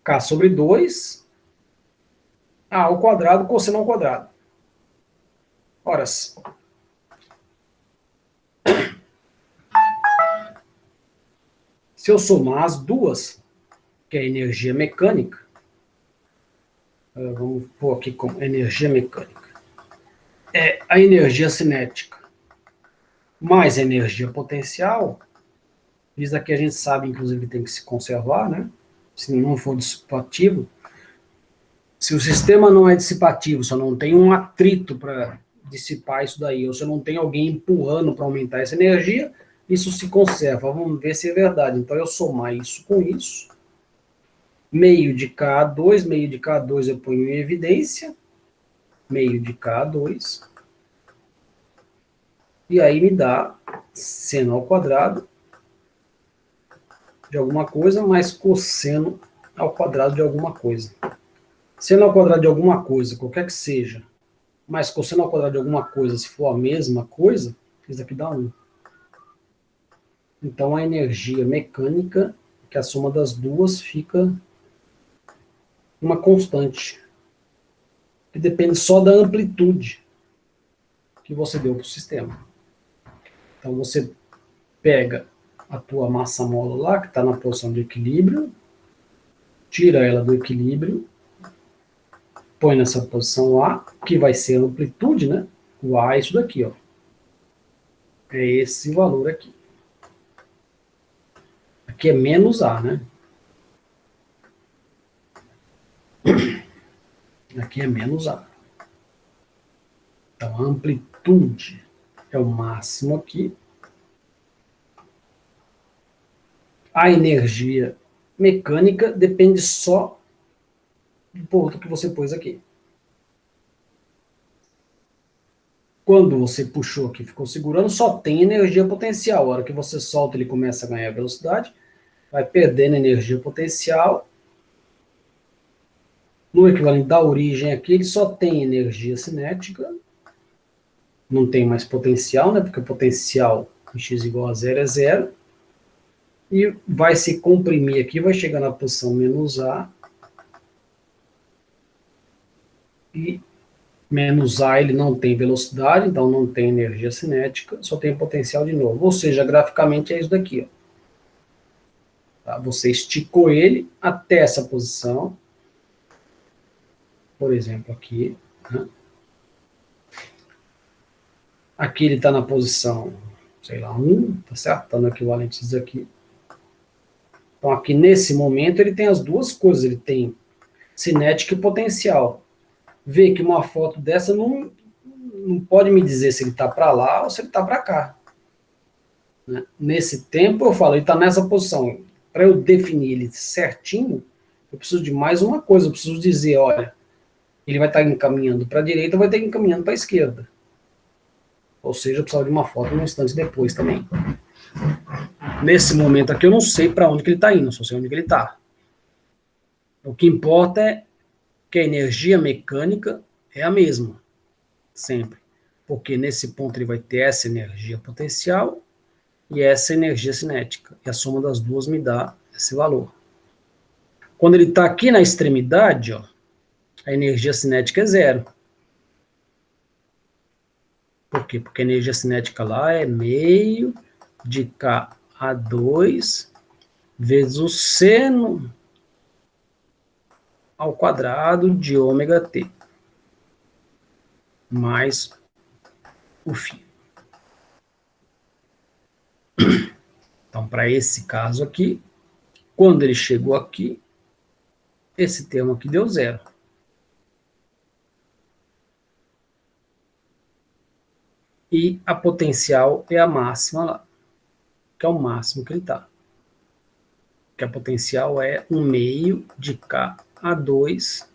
K sobre 2, A ao quadrado, cosseno ao quadrado. Ora, se eu somar as duas, que é a energia mecânica, vamos pôr aqui como energia mecânica, é a energia cinética mais a energia potencial, isso aqui a gente sabe, inclusive, tem que se conservar, né? Se não for dissipativo, se o sistema não é dissipativo, só não tem um atrito para dissipar isso daí, ou se não tem alguém empurrando para aumentar essa energia, isso se conserva. Vamos ver se é verdade. Então, eu somar isso com isso, meio de K2, meio de K2 eu ponho em evidência, meio de K2, e aí me dá seno ao quadrado de alguma coisa, mais cosseno ao quadrado de alguma coisa. Seno ao quadrado de alguma coisa, qualquer que seja, mais cosseno ao quadrado de alguma coisa, se for a mesma coisa, isso aqui dá 1. Então, a energia mecânica, que é a soma das duas, fica uma constante, que depende só da amplitude que você deu para o sistema. Então, você pega a tua massa mola lá, que está na posição de equilíbrio, tira ela do equilíbrio, põe nessa posição A, que vai ser a amplitude, né? O A é isso daqui, ó. É esse valor aqui. Aqui é menos A, né? Aqui é menos A. Então, a amplitude é o máximo aqui. A energia mecânica depende só do ponto que você pôs aqui. Quando você puxou aqui, ficou segurando, só tem energia potencial. A hora que você solta, ele começa a ganhar velocidade, vai perdendo energia potencial. No equivalente da origem aqui, ele só tem energia cinética, não tem mais potencial, né? Porque o potencial em x igual a zero é zero. E vai se comprimir aqui, vai chegar na posição menos A. E menos A ele não tem velocidade, então não tem energia cinética, só tem potencial de novo. Ou seja, graficamente é isso daqui. Ó. Tá? Você esticou ele até essa posição. Por exemplo, aqui. Né? Aqui ele está na posição, sei lá, 1, tá certo? Está no equivalente disso aqui. Então, aqui nesse momento, ele tem as duas coisas. Ele tem cinética e potencial. Vê que uma foto dessa não pode me dizer se ele está para lá ou se ele está para cá. né? Nesse tempo, eu falo, ele está nessa posição. Para eu definir ele certinho, eu preciso de mais uma coisa. Eu preciso dizer, olha, ele vai estar encaminhando para a direita, vai estar encaminhando para a esquerda. Ou seja, eu preciso de uma foto um instante depois também. Nesse momento aqui, eu não sei para onde que ele está indo, só sei onde que ele está. O que importa é que a energia mecânica é a mesma, sempre. Porque nesse ponto ele vai ter essa energia potencial e essa energia cinética. E a soma das duas me dá esse valor. Quando ele está aqui na extremidade, ó, a energia cinética é zero. Por quê? Porque a energia cinética lá é meio de Ka2 vezes o seno ao quadrado de ômega t, mais o φ. Então, para esse caso aqui, quando ele chegou aqui, esse termo aqui deu zero. E a potencial é a máxima lá, que é o máximo que ele está. Que a potencial é 1 meio de Ka2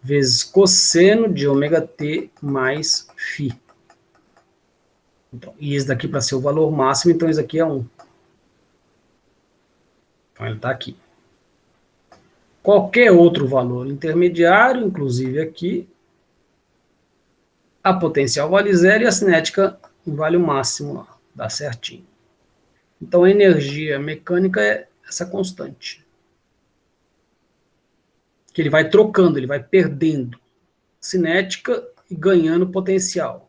vezes cosseno de ômega t mais φ. Então, e esse daqui para ser o valor máximo, então esse aqui é 1. Então ele está aqui. Qualquer outro valor intermediário, inclusive aqui, a potencial vale zero e a cinética vale o máximo lá, dá certinho. Então a energia mecânica é essa constante. Que ele vai trocando, ele vai perdendo cinética e ganhando potencial.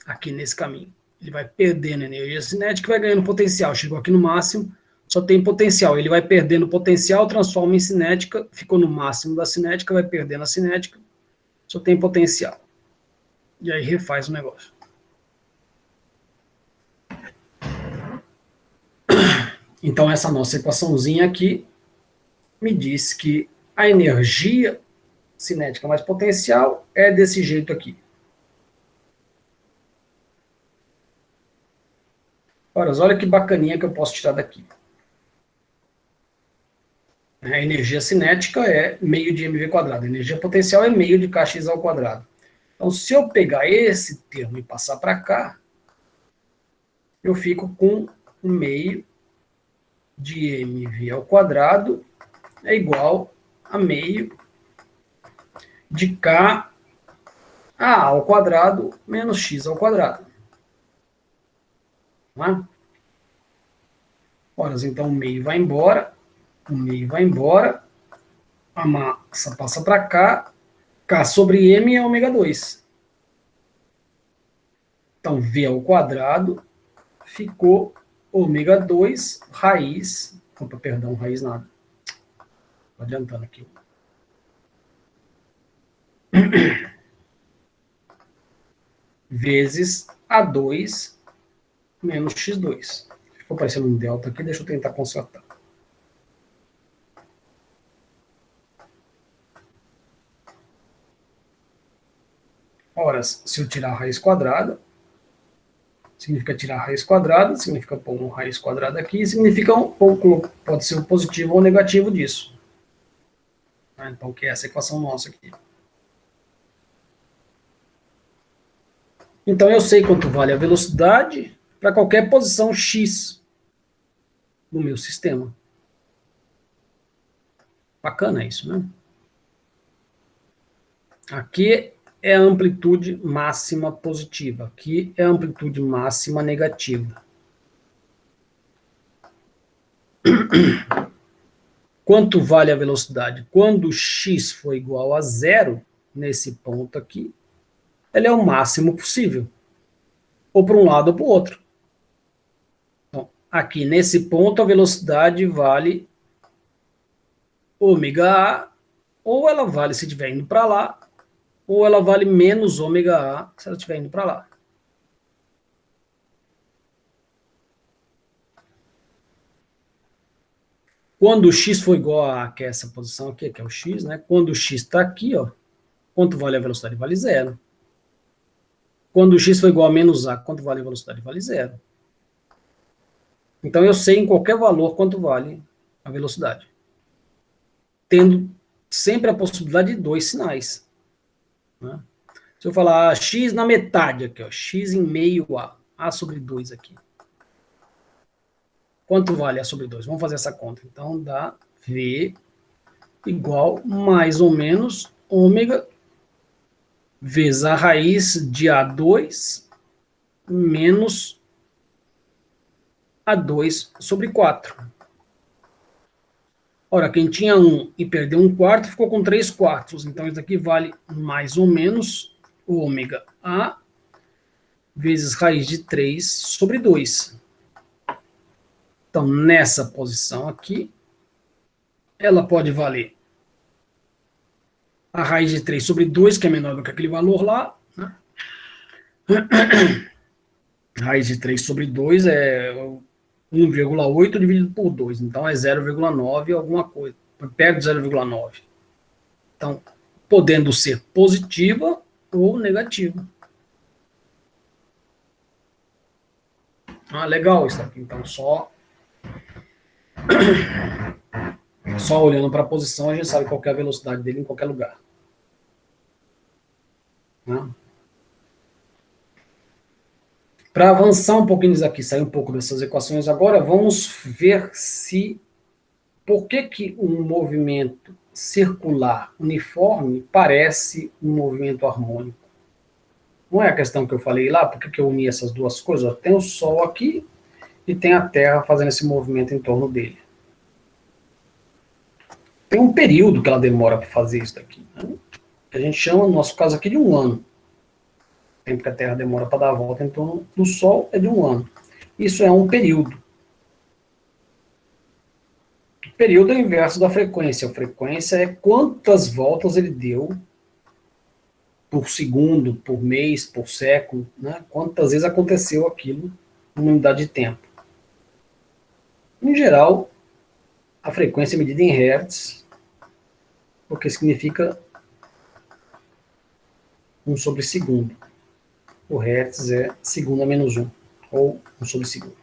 Aqui nesse caminho. Ele vai perdendo energia cinética e vai ganhando potencial. Chegou aqui no máximo, só tem potencial. Ele vai perdendo potencial, transforma em cinética, ficou no máximo da cinética, vai perdendo a cinética, só tem potencial. E aí refaz o negócio. Então essa nossa equaçãozinha aqui me diz que a energia cinética mais potencial é desse jeito aqui. Ora, olha que bacaninha que eu posso tirar daqui. A energia cinética é meio de mv quadrado. A energia potencial é meio de kx ao quadrado. Então, se eu pegar esse termo e passar para cá, eu fico com 1 meio de mv ao quadrado é igual a meio de k a ao quadrado menos x ao quadrado. Não é? Ora, então o meio vai embora, a massa passa para cá, k sobre m é ômega 2. Então, v ao quadrado ficou ômega 2 raiz, opa, perdão, raiz nada. Estou adiantando aqui. Vezes A2 menos X2. Ficou parecendo um delta aqui, deixa eu tentar consertar. Ora, se eu tirar a raiz quadrada, significa tirar a raiz quadrada, significa pôr uma raiz quadrada aqui, significa pode ser o positivo ou o negativo disso. Então, que é essa equação nossa aqui. Então, eu sei quanto vale a velocidade para qualquer posição x no meu sistema. Bacana isso, né? Aqui é a amplitude máxima positiva. Aqui é a amplitude máxima negativa. Quanto vale a velocidade? Quando x for igual a zero, nesse ponto aqui, ela é o máximo possível. Ou para um lado ou para o outro. Então, aqui nesse ponto, a velocidade vale ômega a, ou ela vale se estiver indo para lá, ou ela vale menos ômega a se ela estiver indo para lá. Quando o x for igual a que é essa posição aqui, que é o x, né? Quando o x está aqui, ó, quanto vale a velocidade? Vale zero. Quando o x for igual a menos a, quanto vale a velocidade? Vale zero. Então, eu sei em qualquer valor quanto vale a velocidade. Tendo sempre a possibilidade de dois sinais. Né? Se eu falar x na metade aqui, ó, x em meio a sobre 2 aqui. Quanto vale a sobre 2? Vamos fazer essa conta. Então, dá v igual mais ou menos ômega vezes a raiz de A2 menos A2 sobre 4. Ora, quem tinha 1 e perdeu 1/4 ficou com 3/4. Então, isso aqui vale mais ou menos ômega A vezes raiz de 3 sobre 2. Então, nessa posição aqui, ela pode valer a raiz de 3 sobre 2, que é menor do que aquele valor lá. Né? Raiz de 3 sobre 2 é 1,8 dividido por 2. Então, é 0,9 alguma coisa. Perto de 0,9. Então, podendo ser positiva ou negativa. Ah, legal isso aqui. Então, só olhando para a posição, a gente sabe qual é a velocidade dele em qualquer lugar. Né? Para avançar um pouquinho isso aqui, sair um pouco dessas equações agora, vamos ver se por que um movimento circular uniforme parece um movimento harmônico. Não é a questão que eu falei lá, por que eu uni essas duas coisas? Tem o Sol aqui e tem a Terra fazendo esse movimento em torno dele. Tem um período que ela demora para fazer isso daqui. Né? Que a gente chama, no nosso caso aqui, de um ano. O tempo que a Terra demora para dar a volta em torno do Sol é de um ano. Isso é um período. O período é o inverso da frequência. A frequência é quantas voltas ele deu por segundo, por mês, por século, né? Quantas vezes aconteceu aquilo numa unidade de tempo. Em geral, a frequência é medida em hertz, porque significa 1 sobre segundo. O hertz é segundo a menos 1, ou 1 sobre segundo.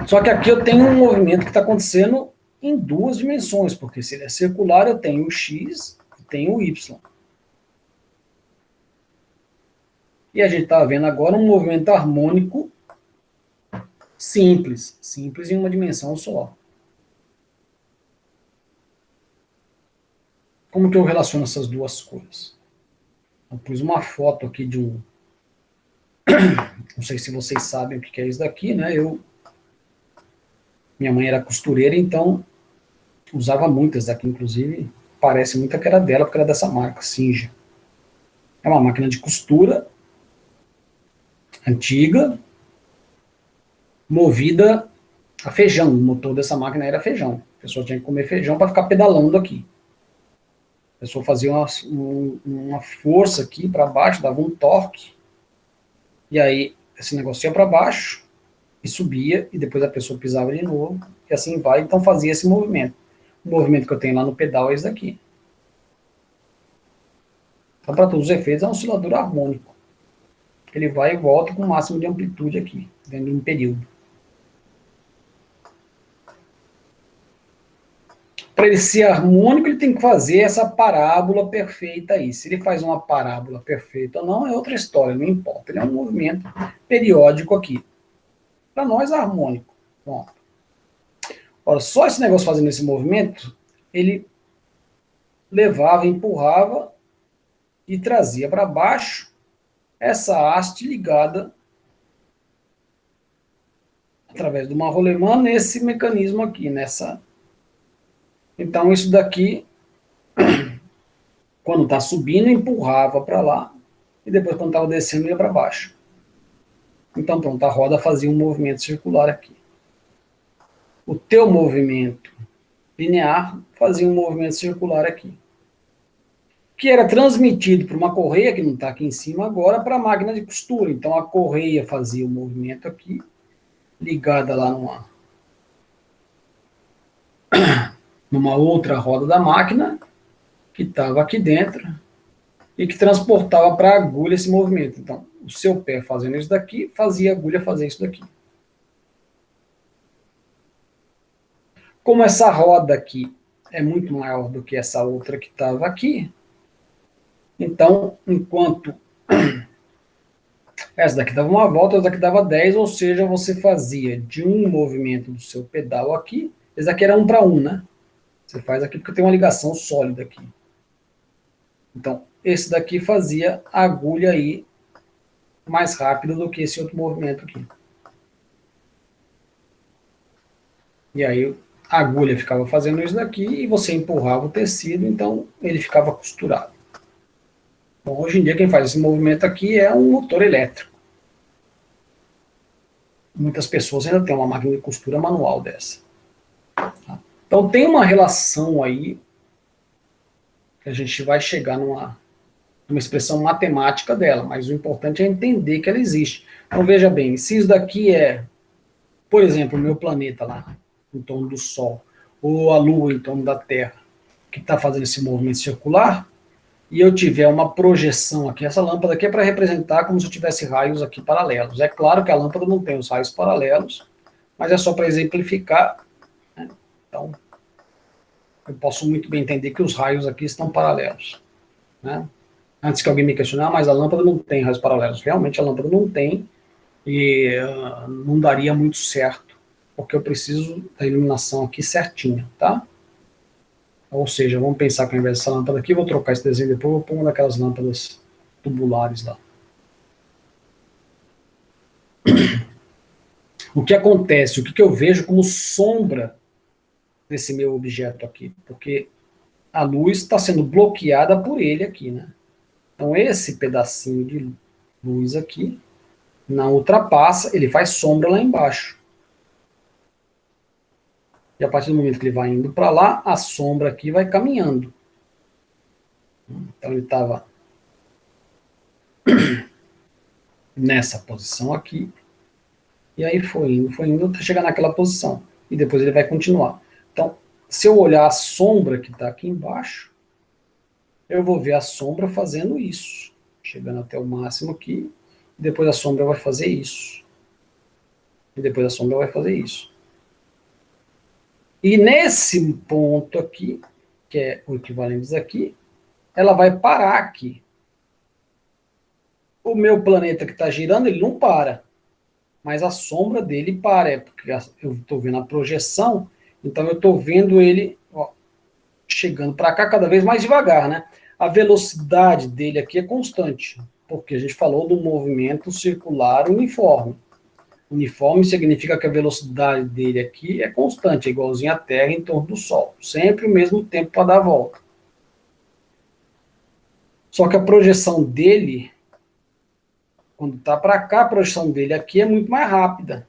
Só que aqui eu tenho um movimento que está acontecendo em duas dimensões, porque se ele é circular, eu tenho o x e tenho o y. E a gente está vendo agora um movimento harmônico simples em uma dimensão só. Como que eu relaciono essas duas coisas? Eu pus uma foto aqui de um... Não sei se vocês sabem o que é isso daqui, né? Minha mãe era costureira, então usava muitas daqui, inclusive parece muito que era dela, porque era dessa marca, Singer. É uma máquina de costura antiga, movida a feijão. O motor dessa máquina era feijão. A pessoa tinha que comer feijão para ficar pedalando aqui. A pessoa fazia uma força aqui para baixo, dava um torque, e aí esse negócio ia para baixo e subia, e depois a pessoa pisava de novo, e assim vai, então fazia esse movimento. O movimento que eu tenho lá no pedal é esse daqui. Então, para todos os efeitos, é um oscilador harmônico. Ele vai e volta com o máximo de amplitude aqui, dentro de um período. Para ele ser harmônico, ele tem que fazer essa parábola perfeita aí. Se ele faz uma parábola perfeita ou não, é outra história, não importa. Ele é um movimento periódico aqui. Para nós, é harmônico. Bom. Ora, só esse negócio fazendo esse movimento, ele levava, empurrava e trazia para baixo essa haste ligada através de uma rolemã nesse mecanismo aqui, nessa. Então, isso daqui, quando está subindo, empurrava para lá, e depois, quando estava descendo, ia para baixo. Então, pronto, a roda fazia um movimento circular aqui. O teu movimento linear fazia um movimento circular aqui, que era transmitido por uma correia, que não está aqui em cima agora, para a máquina de costura. Então, a correia fazia o movimento aqui, ligada lá numa outra roda da máquina, que estava aqui dentro, e que transportava para a agulha esse movimento. Então, o seu pé fazendo isso daqui, fazia a agulha fazer isso daqui. Como essa roda aqui é muito maior do que essa outra que estava aqui, então, enquanto essa daqui dava uma volta, essa daqui dava 10, ou seja, você fazia de um movimento do seu pedal aqui, esse daqui era 1 para 1, né? Você faz aqui porque tem uma ligação sólida aqui. Então, esse daqui fazia a agulha aí mais rápida do que esse outro movimento aqui. E aí a agulha ficava fazendo isso daqui e você empurrava o tecido, então ele ficava costurado. Bom, hoje em dia quem faz esse movimento aqui é um motor elétrico. Muitas pessoas ainda têm uma máquina de costura manual dessa. Tá? Então tem uma relação aí que a gente vai chegar numa expressão matemática dela, mas o importante é entender que ela existe. Então veja bem, se isso daqui é, por exemplo, o meu planeta lá, em torno do Sol, ou a Lua em torno da Terra, que está fazendo esse movimento circular, e eu tiver uma projeção aqui, essa lâmpada aqui é para representar como se eu tivesse raios aqui paralelos. É claro que a lâmpada não tem os raios paralelos, mas é só para exemplificar. Né? Então, eu posso muito bem entender que os raios aqui estão paralelos. Né? Antes que alguém me questionar, mas a lâmpada não tem raios paralelos. Realmente a lâmpada não tem, e não daria muito certo, porque eu preciso da iluminação aqui certinha, tá? Ou seja, vamos pensar que ao invés dessa lâmpada aqui, vou trocar esse desenho depois, vou pôr uma daquelas lâmpadas tubulares lá. O que acontece? O que eu vejo como sombra desse meu objeto aqui? Porque a luz está sendo bloqueada por ele aqui, né? Então esse pedacinho de luz aqui não ultrapassa, ele faz sombra lá embaixo. E a partir do momento que ele vai indo para lá, a sombra aqui vai caminhando. Então ele estava nessa posição aqui, e aí foi indo até chegar naquela posição. E depois ele vai continuar. Então, se eu olhar a sombra que está aqui embaixo, eu vou ver a sombra fazendo isso. Chegando até o máximo aqui, e depois a sombra vai fazer isso. E depois a sombra vai fazer isso. E nesse ponto aqui, que é o equivalente aqui, ela vai parar aqui. O meu planeta que está girando, ele não para. Mas a sombra dele para, porque eu estou vendo a projeção, então eu estou vendo ele chegando para cá cada vez mais devagar, né? A velocidade dele aqui é constante, porque a gente falou do movimento circular uniforme. Uniforme significa que a velocidade dele aqui é constante, é igualzinho à Terra em torno do Sol. Sempre o mesmo tempo para dar a volta. Só que a projeção dele, quando está para cá, a projeção dele aqui é muito mais rápida.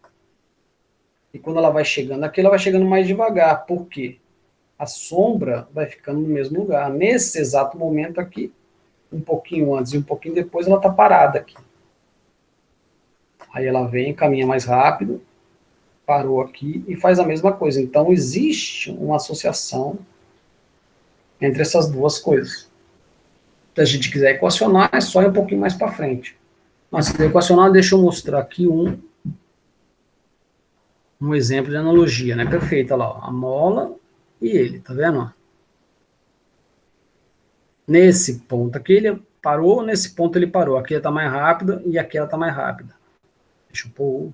E quando ela vai chegando aqui, ela vai chegando mais devagar. Por quê? A sombra vai ficando no mesmo lugar. Nesse exato momento aqui, um pouquinho antes e um pouquinho depois, ela está parada aqui. Aí ela vem, caminha mais rápido, parou aqui e faz a mesma coisa. Então, existe uma associação entre essas duas coisas. Se a gente quiser equacionar, é só ir um pouquinho mais para frente. Mas se equacionar, deixa eu mostrar aqui um exemplo de analogia, né? Perfeita lá, ó. A mola e ele, tá vendo? Nesse ponto aqui ele parou, nesse ponto ele parou. Aqui ela tá mais rápida e aqui ela tá mais rápida. Deixa eu pôr.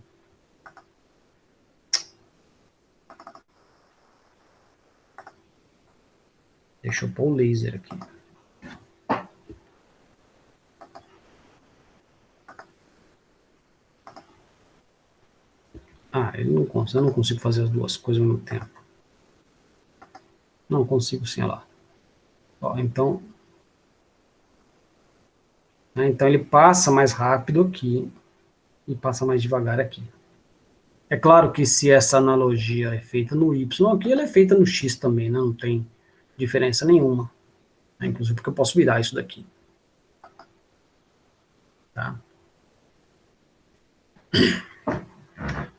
Deixa eu pôr o laser aqui. Ah, eu não consigo fazer as duas coisas ao mesmo tempo. Não consigo sim, olha lá. Ó, então ele passa mais rápido aqui e passa mais devagar aqui. É claro que se essa analogia é feita no Y aqui, ela é feita no X também, né? Não tem diferença nenhuma. Né? Inclusive porque eu posso virar isso daqui. Tá?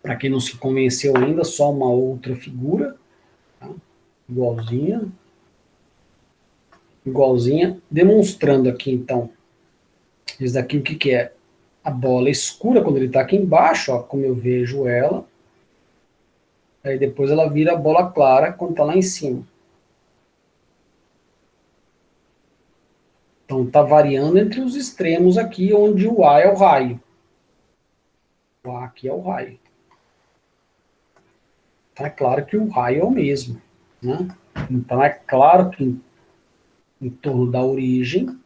Para quem não se convenceu ainda, só uma outra figura, tá? Igualzinha. igualzinha, demonstrando aqui, então, isso daqui o que, que é? A bola escura quando ele está aqui embaixo, ó, como eu vejo ela, aí depois ela vira a bola clara quando está lá em cima. Então está variando entre os extremos aqui, onde o A é o raio. O A aqui é o raio. Então é claro que o raio é o mesmo, né? Então é claro que em torno da origem,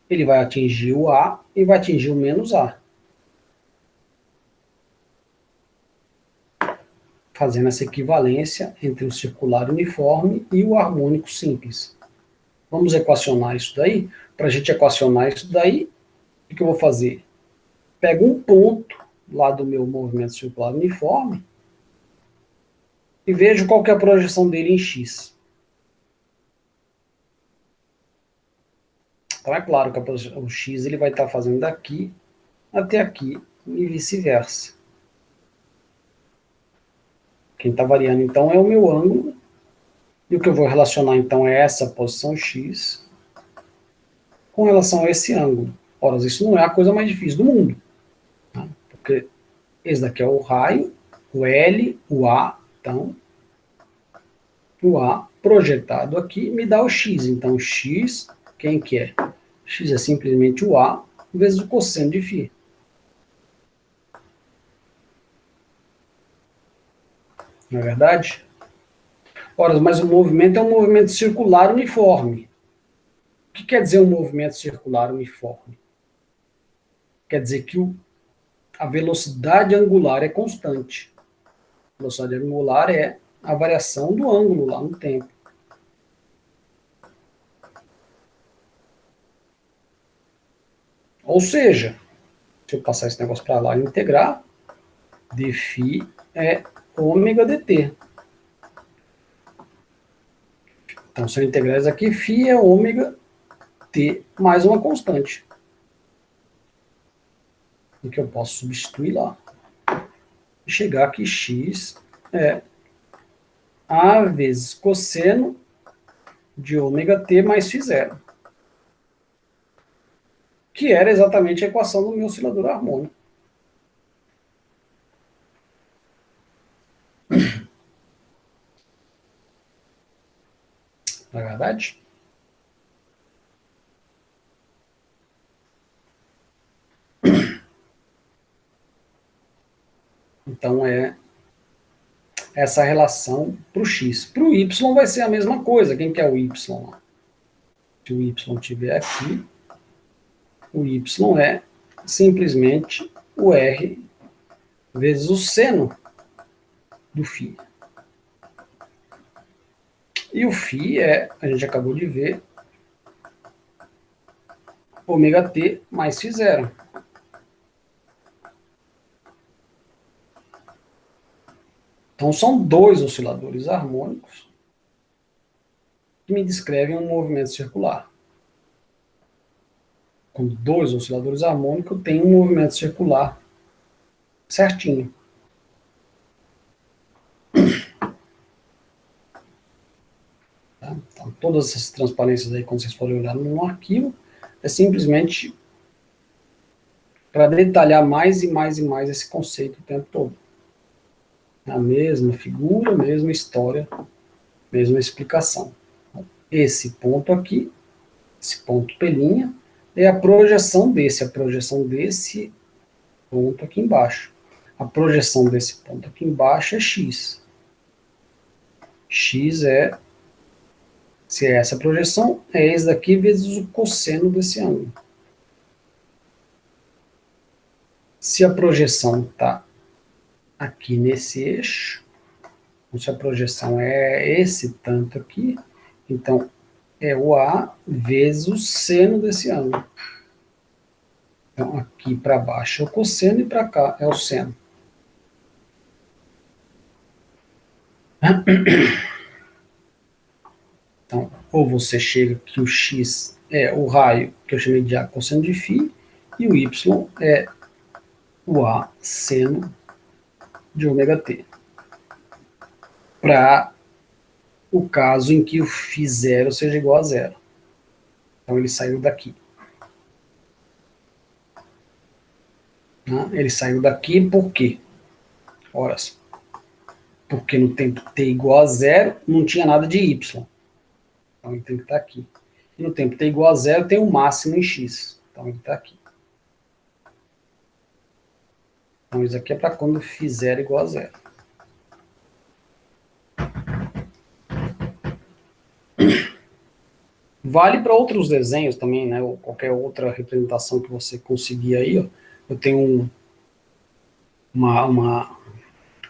ele vai atingir o A e vai atingir o menos A. Fazendo essa equivalência entre o circular uniforme e o harmônico simples. Vamos equacionar isso daí? Para a gente equacionar isso daí, o que eu vou fazer? Pego um ponto lá do meu movimento circular uniforme e vejo qual que é a projeção dele em x. Então é claro que o x ele vai estar fazendo daqui até aqui e vice-versa. Quem está variando então é o meu ângulo, e o que eu vou relacionar então é essa posição x com relação a esse ângulo. Ora, isso não é a coisa mais difícil do mundo, tá? Porque esse daqui é o raio, o L, o A, então o A projetado aqui me dá o x, então x, quem que é? X é simplesmente o A vezes o cosseno de φ. Não é verdade? Ora, mas o movimento é um movimento circular uniforme. O que quer dizer um movimento circular uniforme? Quer dizer que a velocidade angular é constante. A velocidade angular é a variação do ângulo lá no tempo. Ou seja, se eu passar esse negócio para lá e integrar, dφ é ômega dt. Então, se eu integrar isso aqui, φ é ômega t mais uma constante. E que eu posso substituir lá. E chegar que x é a vezes cosseno de ômega t mais φ zero. Que era exatamente a equação do meu oscilador harmônico. Não é verdade? Então é essa relação para o x. Para o y vai ser a mesma coisa. Quem que é o y lá? Se o y estiver aqui, o y é simplesmente o r vezes o seno do φ. E o φ é, a gente acabou de ver, ômega t mais φ zero. Então são dois osciladores harmônicos que me descrevem um movimento circular. Com dois osciladores harmônicos, tem um movimento circular certinho. Tá? Então, todas essas transparências aí, quando vocês forem olhar no arquivo, é simplesmente para detalhar mais e mais e mais esse conceito o tempo todo. A mesma figura, a mesma história, mesma explicação. Esse ponto aqui, esse ponto P', é a projeção desse ponto aqui embaixo. A projeção desse ponto aqui embaixo é x. X é, se é essa projeção, é esse daqui vezes o cosseno desse ângulo. Se a projeção está aqui nesse eixo, então se a projeção é esse tanto aqui, então é o A vezes o seno desse ângulo. Então aqui para baixo é o cosseno e para cá é o seno. Então, ou você chega que o x é o raio, que eu chamei de A cosseno de φ, e o y é o A seno de ômega t. Para o caso em que o φ zero seja igual a zero. Então ele saiu daqui. Né? Ele saiu daqui por quê? Ora, porque no tempo t igual a zero não tinha nada de y. Então ele tem que estar aqui. E no tempo t igual a zero tem um máximo em x. Então ele está aqui. Então isso aqui é para quando fizer igual a zero. Vale para outros desenhos também, né? Ou qualquer outra representação que você conseguir aí. Ó. Eu tenho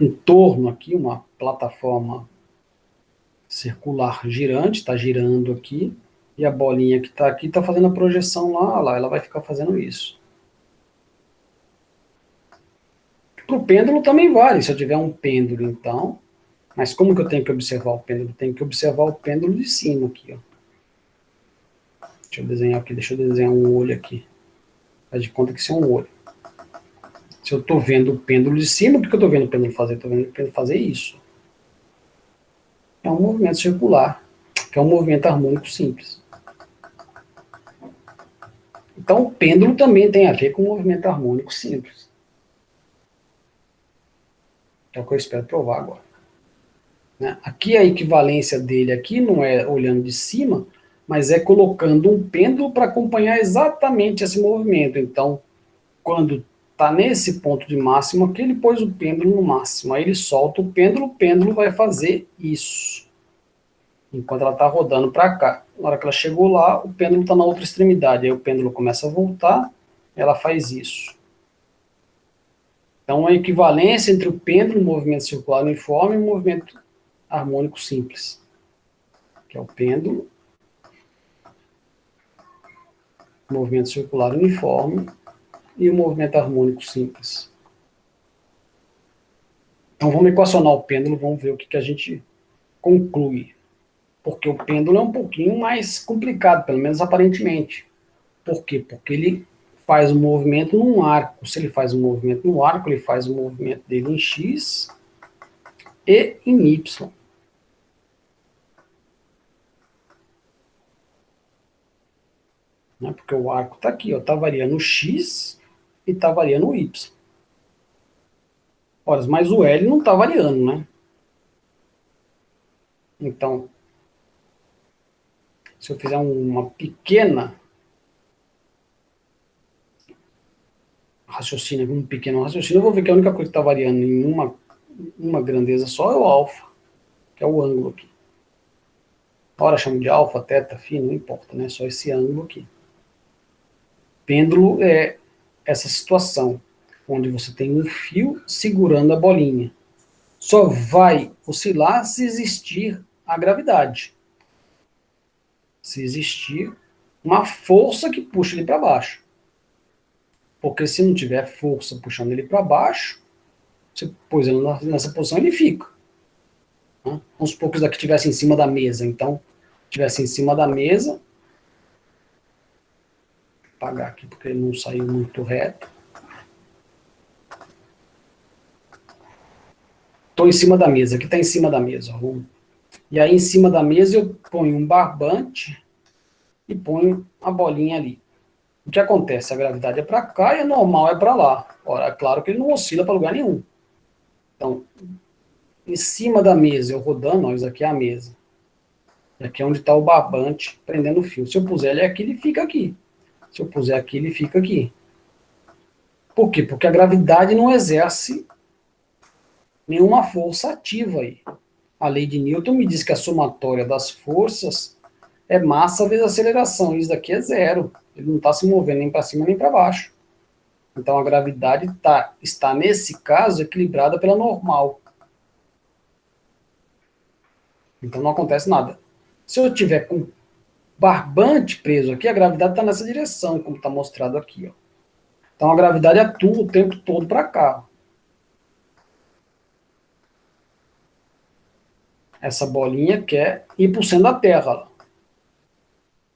um torno aqui, uma plataforma circular girante, está girando aqui, e a bolinha que está aqui está fazendo a projeção lá, ela vai ficar fazendo isso. Para o pêndulo também vale, se eu tiver um pêndulo, então, mas como que eu tenho que observar o pêndulo? Tenho que observar o pêndulo de cima aqui, ó. Deixa eu desenhar aqui, deixa eu desenhar um olho aqui. Faz de conta que isso é um olho. Se eu estou vendo o pêndulo de cima, o que eu estou vendo o pêndulo fazer? Estou vendo o pêndulo fazer isso. É um movimento circular, que é um movimento harmônico simples. Então, o pêndulo também tem a ver com o movimento harmônico simples. É o que eu espero provar agora. Né? Aqui a equivalência dele aqui não é olhando de cima, mas é colocando um pêndulo para acompanhar exatamente esse movimento. Então, quando está nesse ponto de máximo aqui, ele pôs o pêndulo no máximo. Aí ele solta o pêndulo vai fazer isso. Enquanto ela está rodando para cá. Na hora que ela chegou lá, o pêndulo está na outra extremidade. Aí o pêndulo começa a voltar, ela faz isso. Então, a equivalência entre o pêndulo, movimento circular uniforme, e o movimento harmônico simples, que é o pêndulo, movimento circular uniforme e o movimento harmônico simples. Então, vamos equacionar o pêndulo, vamos ver o que a gente conclui. Porque o pêndulo é um pouquinho mais complicado, pelo menos aparentemente. Por quê? Porque ele faz um movimento num arco. Se ele faz um movimento no arco, ele faz o movimento dele em x e em y. Né? Porque o arco está aqui, está variando o x e está variando o y. Ora, mas o L não está variando, né? Então, se eu fizer uma pequena raciocínio, um pequeno raciocínio, eu vou ver que a única coisa que está variando em uma grandeza só é o alfa, que é o ângulo aqui. Ora, chamo de alfa, teta, φ, não importa, né? Só esse ângulo aqui. Pêndulo é essa situação, onde você tem um fio segurando a bolinha. Só vai oscilar se existir a gravidade. Se existir uma força que puxa ele para baixo. Porque se não tiver força puxando ele para baixo, você pôs ele nessa posição, ele fica. Né? Vamos supor que isso daqui estivesse em cima da mesa. Então, estivesse em cima da mesa, vou apagar aqui porque ele não saiu muito reto. Estou em cima da mesa, aqui está em cima da mesa. E aí em cima da mesa eu ponho um barbante e ponho a bolinha ali. O que acontece? A gravidade é para cá e a normal é para lá. Ora, é claro que ele não oscila para lugar nenhum. Então, em cima da mesa, eu rodando, ó, isso aqui é a mesa. E aqui é onde está o barbante prendendo o fio. Se eu puser ele aqui, ele fica aqui. Se eu puser aqui, ele fica aqui. Por quê? Porque a gravidade não exerce nenhuma força ativa aí. A lei de Newton me diz que a somatória das forças é massa vezes aceleração. Isso daqui é zero. Ele não está se movendo nem para cima nem para baixo. Então a gravidade está, nesse caso, equilibrada pela normal. Então não acontece nada. Se eu tiver com barbante preso aqui, a gravidade está nessa direção, como está mostrado aqui. Ó. Então a gravidade atua o tempo todo para cá. Essa bolinha quer ir para o centro da Terra. Ó.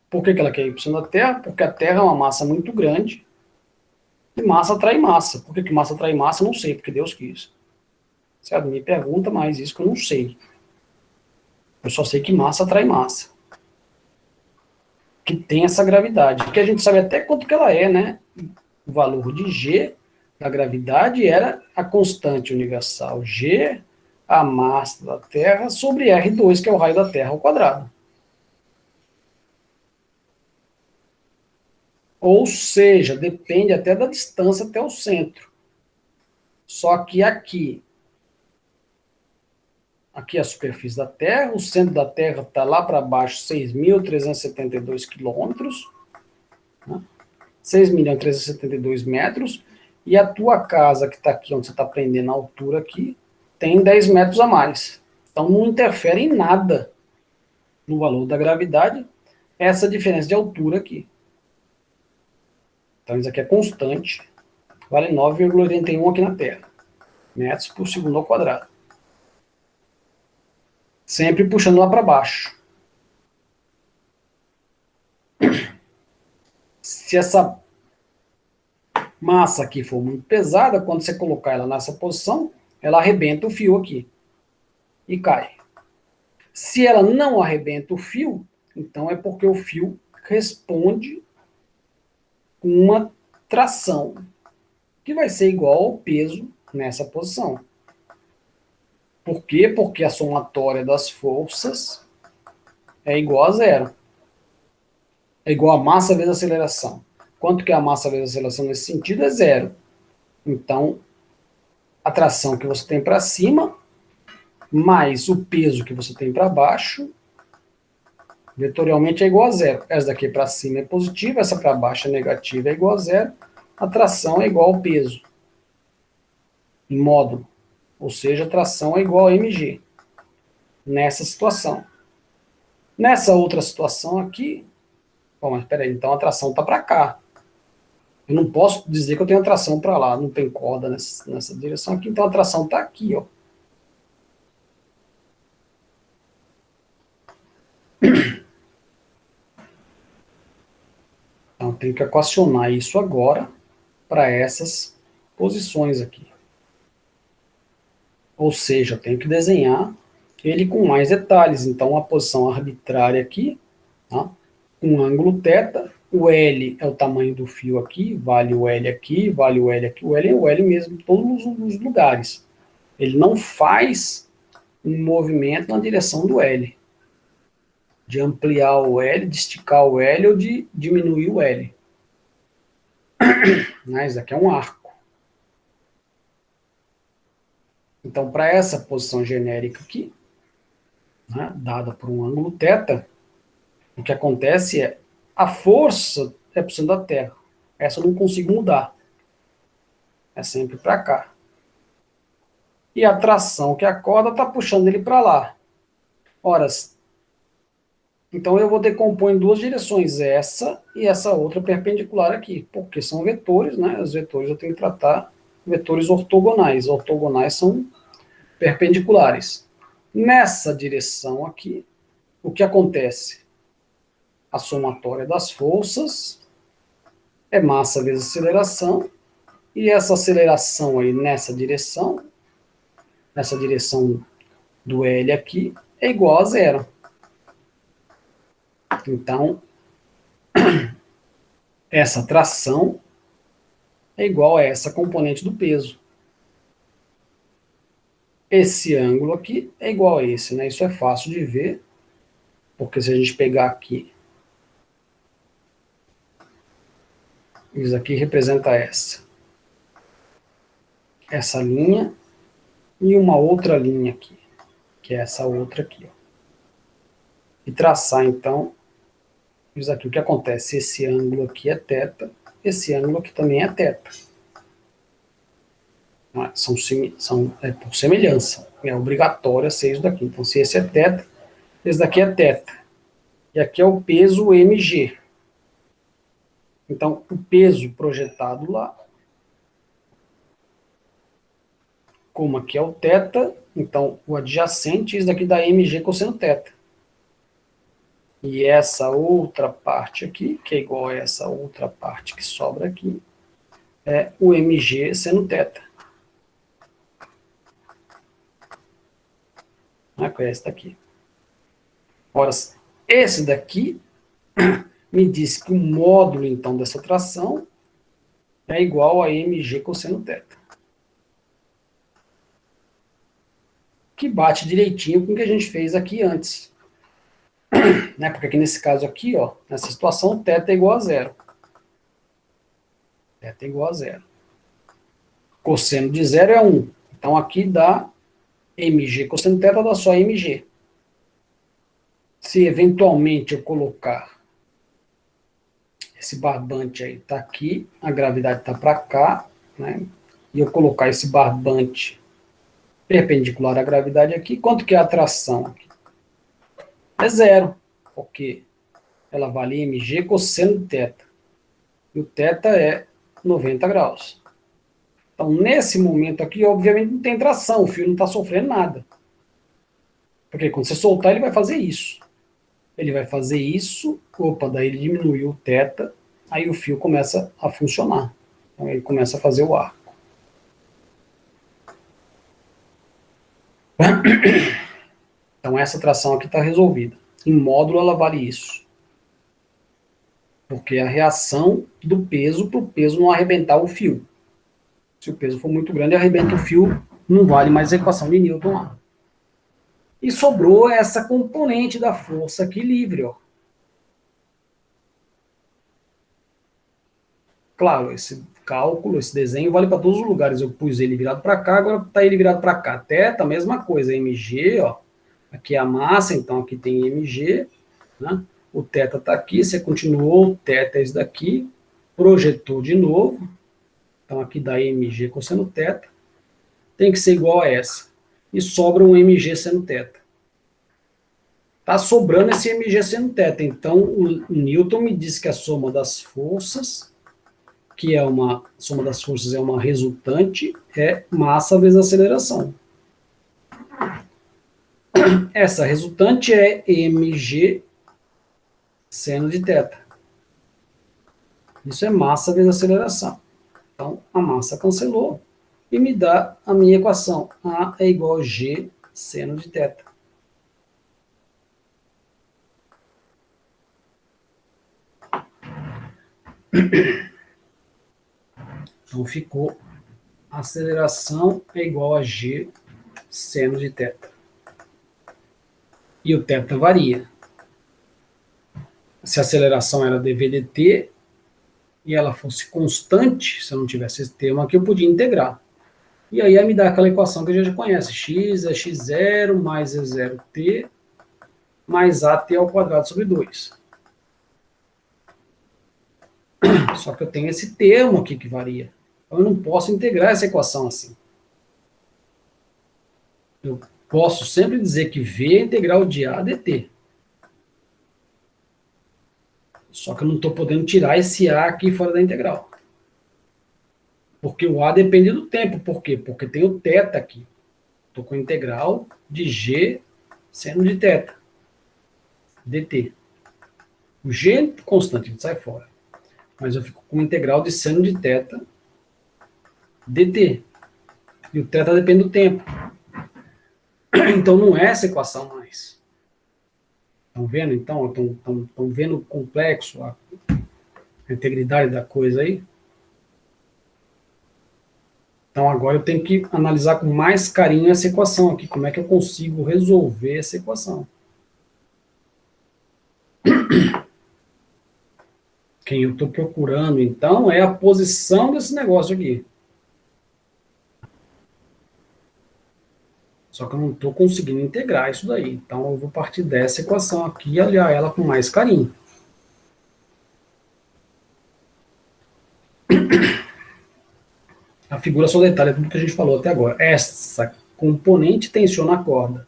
Por que ela quer ir para o centro da Terra? Porque a Terra é uma massa muito grande e massa atrai massa. Por que massa atrai massa? Não sei, porque Deus quis. Certo? Me pergunta mais isso que eu não sei. Eu só sei que massa atrai massa. que tem essa gravidade, que a gente sabe até quanto que ela é, né? O valor de G da gravidade era a constante universal G, a massa da Terra, sobre R2, que é o raio da Terra ao quadrado. Ou seja, depende até da distância até o centro. Só que aqui é a superfície da Terra, o centro da Terra está lá para baixo, 6.372 quilômetros, né? 6.372 metros, e a tua casa, que está aqui, onde você está prendendo a altura aqui, tem 10 metros a mais. Então não interfere em nada no valor da gravidade, essa diferença de altura aqui. Então isso aqui é constante, vale 9,81 aqui na Terra, metros por segundo ao quadrado. Sempre puxando lá para baixo. Se essa massa aqui for muito pesada, quando você colocar ela nessa posição, ela arrebenta o fio aqui e cai. Se ela não arrebenta o fio, então é porque o fio responde com uma tração, que vai ser igual ao peso nessa posição. Por quê? Porque a somatória das forças é igual a zero. É igual a massa vezes a aceleração. Quanto que é a massa vezes a aceleração nesse sentido? É zero. Então, a tração que você tem para cima, mais o peso que você tem para baixo, vetorialmente é igual a zero. Essa daqui para cima é positiva, essa para baixo é negativa, é igual a zero. A tração é igual ao peso, em módulo. Ou seja, a tração é igual a mg, nessa situação. Nessa outra situação aqui, bom, mas peraí, então a tração está para cá. Eu não posso dizer que eu tenho a tração para lá, não tem corda nessa direção aqui, então a tração está aqui, ó. Então eu tenho que equacionar isso agora para essas posições aqui. Ou seja, eu tenho que desenhar ele com mais detalhes. Então, a posição arbitrária aqui, tá? Um ângulo θ, o L é o tamanho do fio aqui, vale o L aqui, vale o L aqui, o L é o L mesmo em todos os lugares. Ele não faz um movimento na direção do L, de ampliar o L, de esticar o L ou de diminuir o L. Mas aqui é um arco. Então, para essa posição genérica aqui, né, dada por um ângulo θ, o que acontece é a força é por cima da Terra. Essa eu não consigo mudar. É sempre para cá. E a tração que a corda está puxando ele para lá. Ora, então eu vou decompor em duas direções, essa e essa outra perpendicular aqui, porque são vetores, né? Os vetores eu tenho que tratar vetores ortogonais. Ortogonais são perpendiculares. Nessa direção aqui, o que acontece? A somatória das forças é massa vezes aceleração, e essa aceleração aí nessa direção do L aqui, é igual a zero. Então, essa tração é igual a essa componente do peso. Esse ângulo aqui é igual a esse, né? Isso é fácil de ver, porque se a gente pegar aqui, isso aqui representa essa linha e uma outra linha aqui, que é essa outra aqui, ó. E traçar, então, isso aqui, o que acontece? Esse ângulo aqui é θ, esse ângulo aqui também é θ. É por semelhança, é obrigatório ser isso daqui. Então, se esse é θ, esse daqui é θ. E aqui é o peso mg. Então, o peso projetado lá, como aqui é o θ, então o adjacente, isso daqui dá mg cosseno θ. E essa outra parte aqui, que é igual a essa outra parte que sobra aqui, é o mg seno θ. Que é esse daqui. Ora, esse daqui me diz que o módulo, então, dessa tração é igual a mg cosseno θ. Que bate direitinho com o que a gente fez aqui antes. Né? Porque aqui nesse caso aqui, ó, nessa situação, θ é igual a zero. Θ é igual a zero. Cosseno de zero é 1. Então aqui dá mg cosseno θ dá só mg. Se eventualmente eu colocar esse barbante aí tá aqui, a gravidade está para cá, né? E eu colocar esse barbante perpendicular à gravidade aqui, quanto que é a atração aqui? É zero, porque ela vale mg cosseno de θ. E o θ é 90 graus. Então, nesse momento aqui, obviamente não tem tração, o fio não está sofrendo nada. Porque quando você soltar, ele vai fazer isso. Ele vai fazer isso, opa, daí ele diminuiu o θ, aí o fio começa a funcionar. Então, ele começa a fazer o arco. Então, essa tração aqui está resolvida. Em módulo, ela vale isso. Porque é a reação do peso para o peso não arrebentar o fio. Se o peso for muito grande, arrebenta o fio, não vale mais a equação de Newton lá. E sobrou essa componente da força aqui livre, ó. Claro, esse cálculo, esse desenho vale para todos os lugares. Eu pus ele virado para cá, agora está ele virado para cá. Θ, a mesma coisa, mg, ó. Aqui é a massa, então aqui tem mg, né? O θ está aqui, você continuou, o θ é esse daqui, projetou de novo, então aqui dá mg cosseno θ, tem que ser igual a essa, e sobra um mg seno θ. Está sobrando esse mg seno θ, então o Newton me diz que a soma das forças, que é uma soma das forças é uma resultante, é massa vezes aceleração. Essa resultante é mg seno de θ. Isso é massa vezes aceleração. Então, a massa cancelou e me dá a minha equação. A é igual a G seno de θ. Então, ficou a aceleração é igual a G seno de θ. E o θ varia. Se a aceleração era dv dt e ela fosse constante, se eu não tivesse esse termo aqui, eu podia integrar. E aí me dá aquela equação que a gente já conhece. X é x0 mais e0t mais at ao quadrado sobre 2. Só que eu tenho esse termo aqui que varia. Então eu não posso integrar essa equação assim. Eu posso sempre dizer que V é integral de A dt. Só que eu não estou podendo tirar esse A aqui fora da integral. Porque o A depende do tempo. Por quê? Porque tem o θ aqui. Estou com a integral de G seno de θ. dt. O G é constante, ele sai fora. Mas eu fico com a integral de seno de θ dt. E o θ depende do tempo. Então não é essa equação mais. Estão vendo, então? Estão vendo o complexo, a integridade da coisa aí? Então agora eu tenho que analisar com mais carinho essa equação aqui. Como é que eu consigo resolver essa equação? Quem eu estou procurando, então, é a posição desse negócio aqui. Só que eu não estou conseguindo integrar isso daí. Então eu vou partir dessa equação aqui e olhar ela com mais carinho. A figura só detalha tudo que a gente falou até agora. Essa componente tensiona a corda.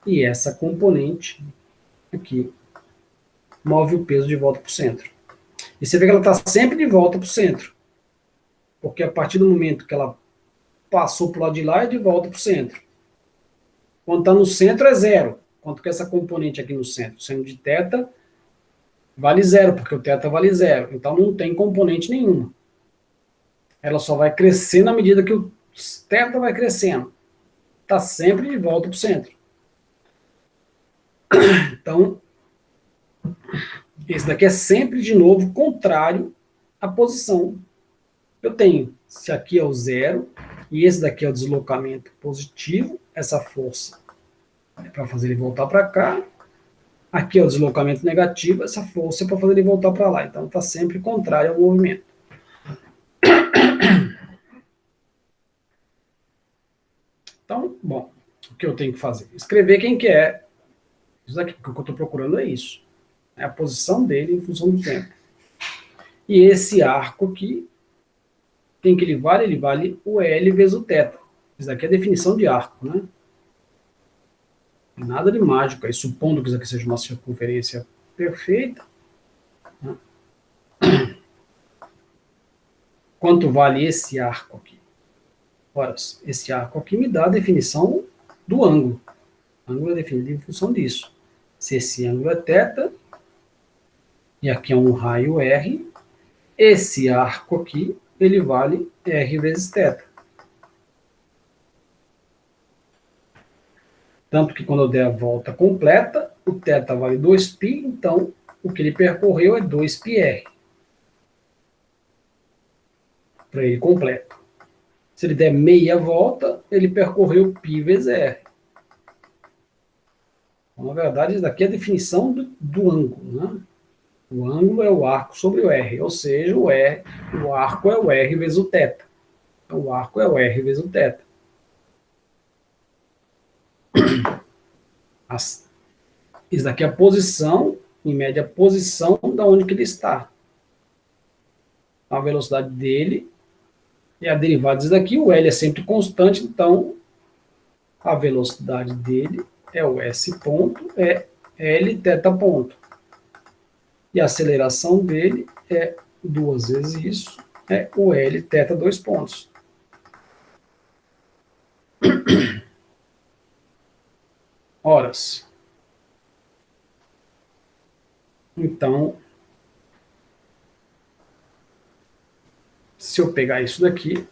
E essa componente aqui move o peso de volta para o centro. E você vê que ela está sempre de volta para o centro. Porque a partir do momento que ela passou para o lado de lá, é de volta para o centro. Quando está no centro, é zero. Quanto que essa componente aqui no centro? Seno de θ vale zero, porque o θ vale zero. Então não tem componente nenhuma. Ela só vai crescer na medida que o θ vai crescendo. Está sempre de volta para o centro. Então, Esse daqui é sempre, de novo, contrário à posição. Eu tenho, se aqui é o zero, e esse daqui é o deslocamento positivo, essa força é para fazer ele voltar para cá. Aqui é o deslocamento negativo, essa força é para fazer ele voltar para lá. Então, está sempre contrário ao movimento. Então, bom, o que eu tenho que fazer? Escrever quem que é. Isso daqui, porque o que eu estou procurando é isso. É a posição dele em função do tempo. E esse arco aqui, quem que ele vale? Ele vale o L vezes o θ. Isso daqui é a definição de arco, né? Nada de mágico aí, supondo que isso aqui seja uma circunferência perfeita. Né? Quanto vale esse arco aqui? Ora, esse arco aqui me dá a definição do ângulo. O ângulo é definido em função disso. Se esse ângulo é θ, e aqui é um raio R, esse arco aqui, ele vale R vezes θ. Tanto que quando eu der a volta completa, o θ vale 2π, então o que ele percorreu é 2πr. Para ele completo. Se ele der meia volta, ele percorreu π vezes r. Então, na verdade, isso daqui é a definição do ângulo. Né? O ângulo é o arco sobre o r, ou seja, o arco é o r vezes o θ. Então, o arco é o r vezes o θ. Isso daqui é a posição, em média, a posição da onde que ele está. A velocidade dele é a derivada disso daqui. O L é sempre constante, então a velocidade dele é o S ponto, é L θ ponto. E a aceleração dele é 2 vezes isso, é o L θ 2 pontos. Horas. Então, se eu pegar isso daqui,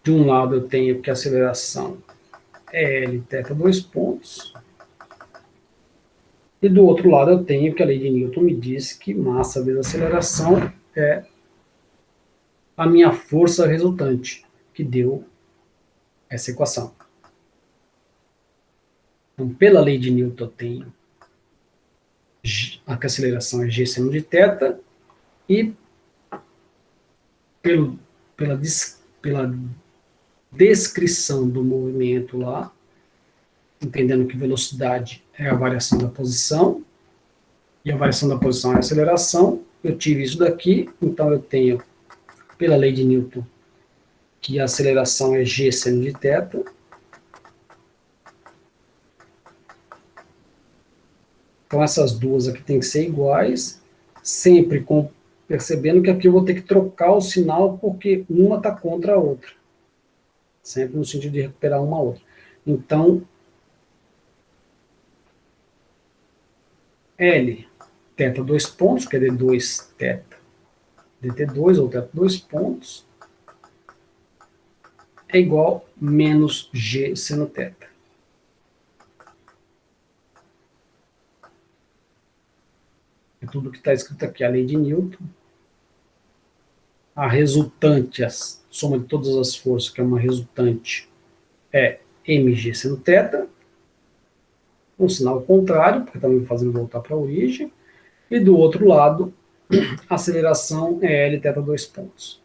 de um lado eu tenho que a aceleração é L θ 2 pontos, e do outro lado eu tenho que a lei de Newton me diz que massa vezes aceleração é a minha força resultante, que deu essa equação. Então, pela lei de Newton, eu tenho a aceleração é g seno de θ, e pela descrição do movimento lá, entendendo que velocidade é a variação da posição, e a variação da posição é a aceleração, eu tive isso daqui, então eu tenho, pela lei de Newton, que a aceleração é g seno de θ, então essas duas aqui têm que ser iguais, sempre percebendo que aqui eu vou ter que trocar o sinal, porque uma está contra a outra. Sempre no sentido de recuperar uma a outra. Então, L, θ 2 pontos, que é d2 θ, dt2 ou θ 2 pontos, é igual a menos g seno θ. É tudo que está escrito aqui, a lei de Newton. A resultante, a soma de todas as forças, que é uma resultante, é mg seno θ, um sinal contrário, porque está me fazendo voltar para a origem, e do outro lado, a aceleração é L θ 2 pontos.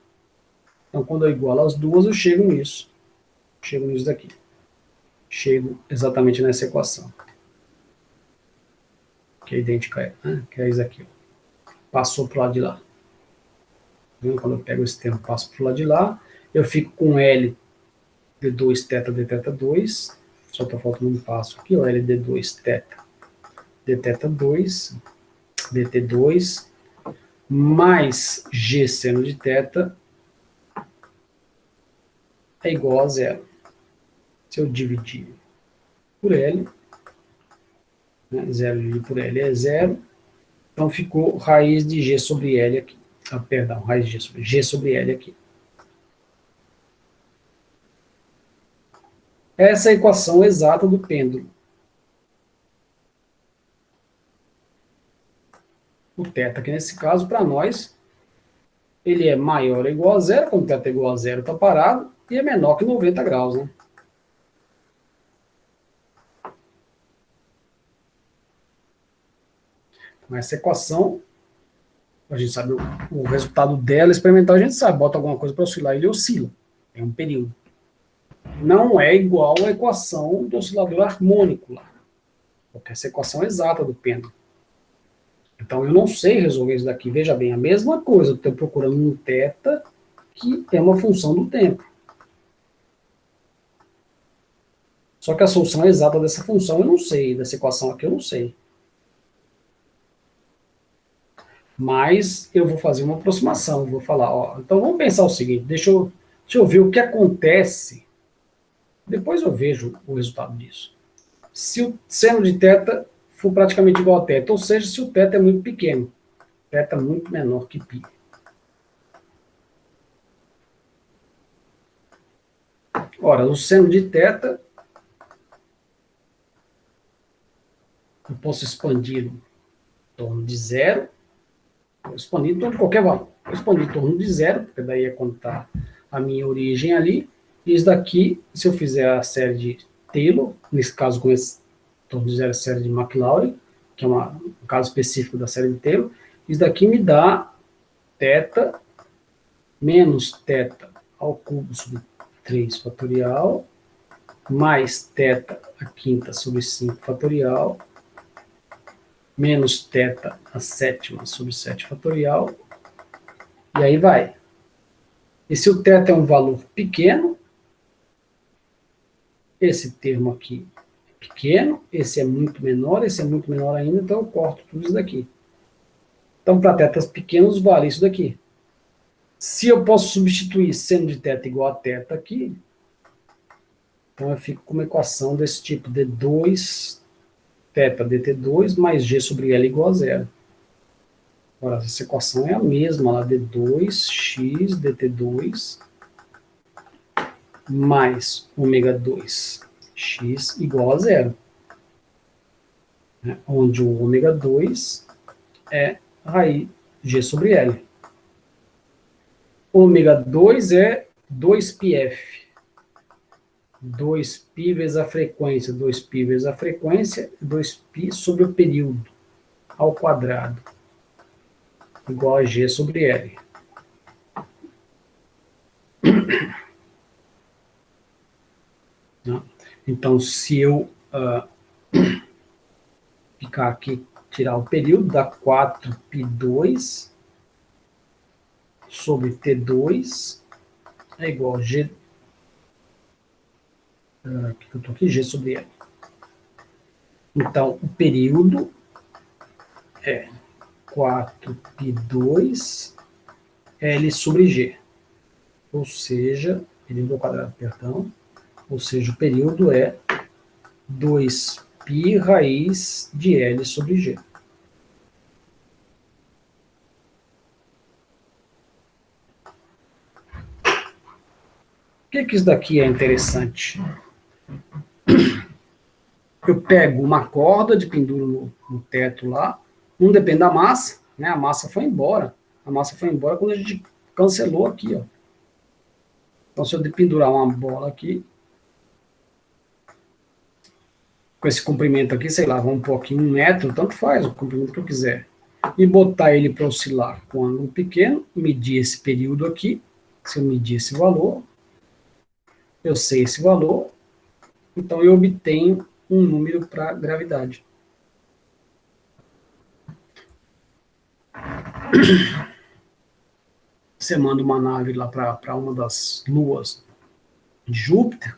Então, quando eu igualo as duas, eu chego nisso. Chego nisso daqui. Chego exatamente nessa equação. Que é idêntica, né? Que é isso aqui. Passou para o lado de lá. Quando eu pego esse termo, passo para o lado de lá, eu fico com L d2 θ dθ2, só está faltando um passo aqui, ó, L d2 θ dθ2, dt2, mais g seno de θ é igual a zero. Se eu dividir por L, né, 0 dividido por L é zero, então ficou raiz de g sobre L aqui. Ah, perdão, raiz de g sobre L aqui. Essa é a equação exata do pêndulo. O θ, que nesse caso, para nós, ele é maior ou igual a zero, quando θ é igual a zero está parado, e é menor que 90 graus, né? Então, essa equação, a gente sabe o resultado dela experimental, a gente sabe, bota alguma coisa para oscilar, ele oscila, é um período. Não é igual à equação do oscilador harmônico lá, porque essa equação é exata do pêndulo. Então, eu não sei resolver isso daqui. Veja bem, a mesma coisa, eu estou procurando um θ que é uma função do tempo. Só que a solução exata dessa função eu não sei, dessa equação aqui eu não sei. Mas eu vou fazer uma aproximação, vou falar, ó, então vamos pensar o seguinte, deixa eu ver o que acontece, depois eu vejo o resultado disso. Se o seno de θ for praticamente igual a θ, ou seja, se o θ é muito pequeno, θ é muito menor que π. Ora, o seno de θ, eu posso expandir em torno de zero, vou expandir em torno de qualquer valor. Vou expandir em torno de zero, porque daí é quando está a minha origem ali. E isso daqui, se eu fizer a série de Taylor, nesse caso com esse torno de zero a série de McLaurin, que é um caso específico da série de Taylor, isso daqui me dá θ menos θ ao cubo sobre 3 fatorial, mais θ a quinta sobre 5 fatorial, menos θ a sétima sobre 7 fatorial, e aí vai. E se o θ é um valor pequeno, esse termo aqui é pequeno, esse é muito menor, esse é muito menor ainda, então eu corto tudo isso daqui. Então, para θs pequenos, vale isso daqui. Se eu posso substituir seno de θ igual a θ aqui, então eu fico com uma equação desse tipo, d2 θ dt2 mais g sobre L igual a zero. Agora, essa equação é a mesma lá, d2x dt2 mais ômega 2 x igual a zero. Né? Onde o ômega 2 é raiz g sobre L. Ômega 2 é 2πf. 2π vezes a frequência, 2π vezes a frequência, 2π sobre o período ao quadrado, igual a g sobre L. Então, se eu ficar aqui, tirar o período, dá 4π2 sobre T2 é igual a G, que eu estou aqui, G sobre L. Então, o período é 4π2 L sobre G. Ou seja, período ao quadrado, perdão. Ou seja, o período é 2π raiz de L sobre G. Por que isso daqui é interessante? Eu pego uma corda de penduro no teto lá, não depende da massa, né? A massa foi embora. A massa foi embora quando a gente cancelou aqui, ó. Então, se eu pendurar uma bola aqui, com esse comprimento aqui, sei lá, vamos pôr aqui 1 metro, tanto faz o comprimento que eu quiser, e botar ele para oscilar com ângulo pequeno, medir esse período aqui, se eu medir esse valor, eu sei esse valor, então eu obtenho um número para gravidade. Você manda uma nave lá para uma das luas de Júpiter,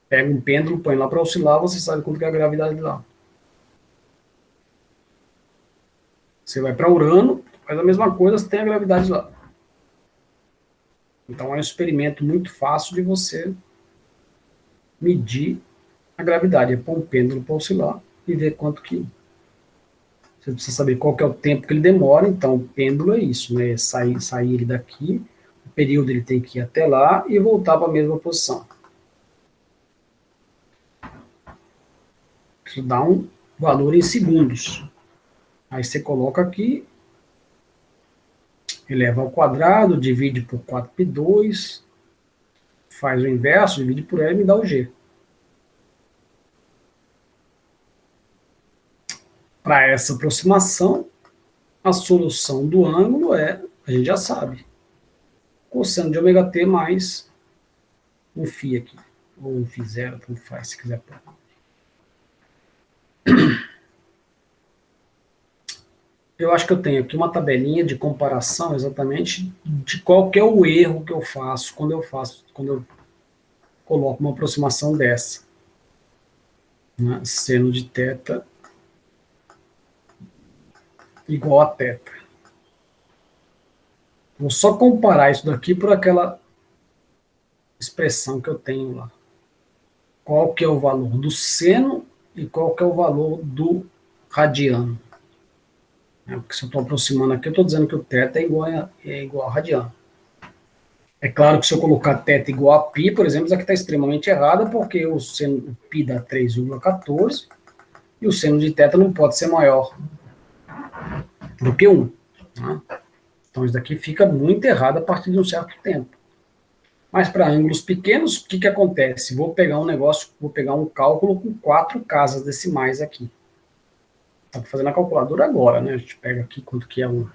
pega um pêndulo, põe lá para oscilar, você sabe quanto que é a gravidade lá. Você vai para Urano, faz a mesma coisa, você tem a gravidade lá. Então é um experimento muito fácil de você medir a gravidade, é pôr um pêndulo para oscilar e ver quanto que... Você precisa saber qual que é o tempo que ele demora, então o pêndulo é isso, né? Sair ele daqui, o período ele tem que ir até lá e voltar para a mesma posição. Isso dá um valor em segundos. Aí você coloca aqui, eleva ao quadrado, divide por 4π2, faz o inverso, divide por L e me dá o G. Para essa aproximação, a solução do ângulo a gente já sabe, cosseno de ômega t mais um φ aqui, ou um φ zero, tanto faz, se quiser pôr. Eu acho que eu tenho aqui uma tabelinha de comparação exatamente de qual que é o erro que eu faço quando eu coloco uma aproximação dessa. Né? Seno de θ igual a θ. Vou só comparar isso daqui por aquela expressão que eu tenho lá. Qual que é o valor do seno e qual que é o valor do radiano. Porque se eu estou aproximando aqui, eu estou dizendo que o θ é igual a radiano. É claro que se eu colocar θ igual a π, por exemplo, isso aqui está extremamente errado, porque o π dá 3,14 e o seno de θ não pode ser maior do que 1. Né? Então isso daqui fica muito errado a partir de um certo tempo. Mas para ângulos pequenos, o que acontece? Vou pegar um cálculo com 4 casas decimais aqui. Está fazendo a calculadora agora, né? A gente pega aqui quanto que é um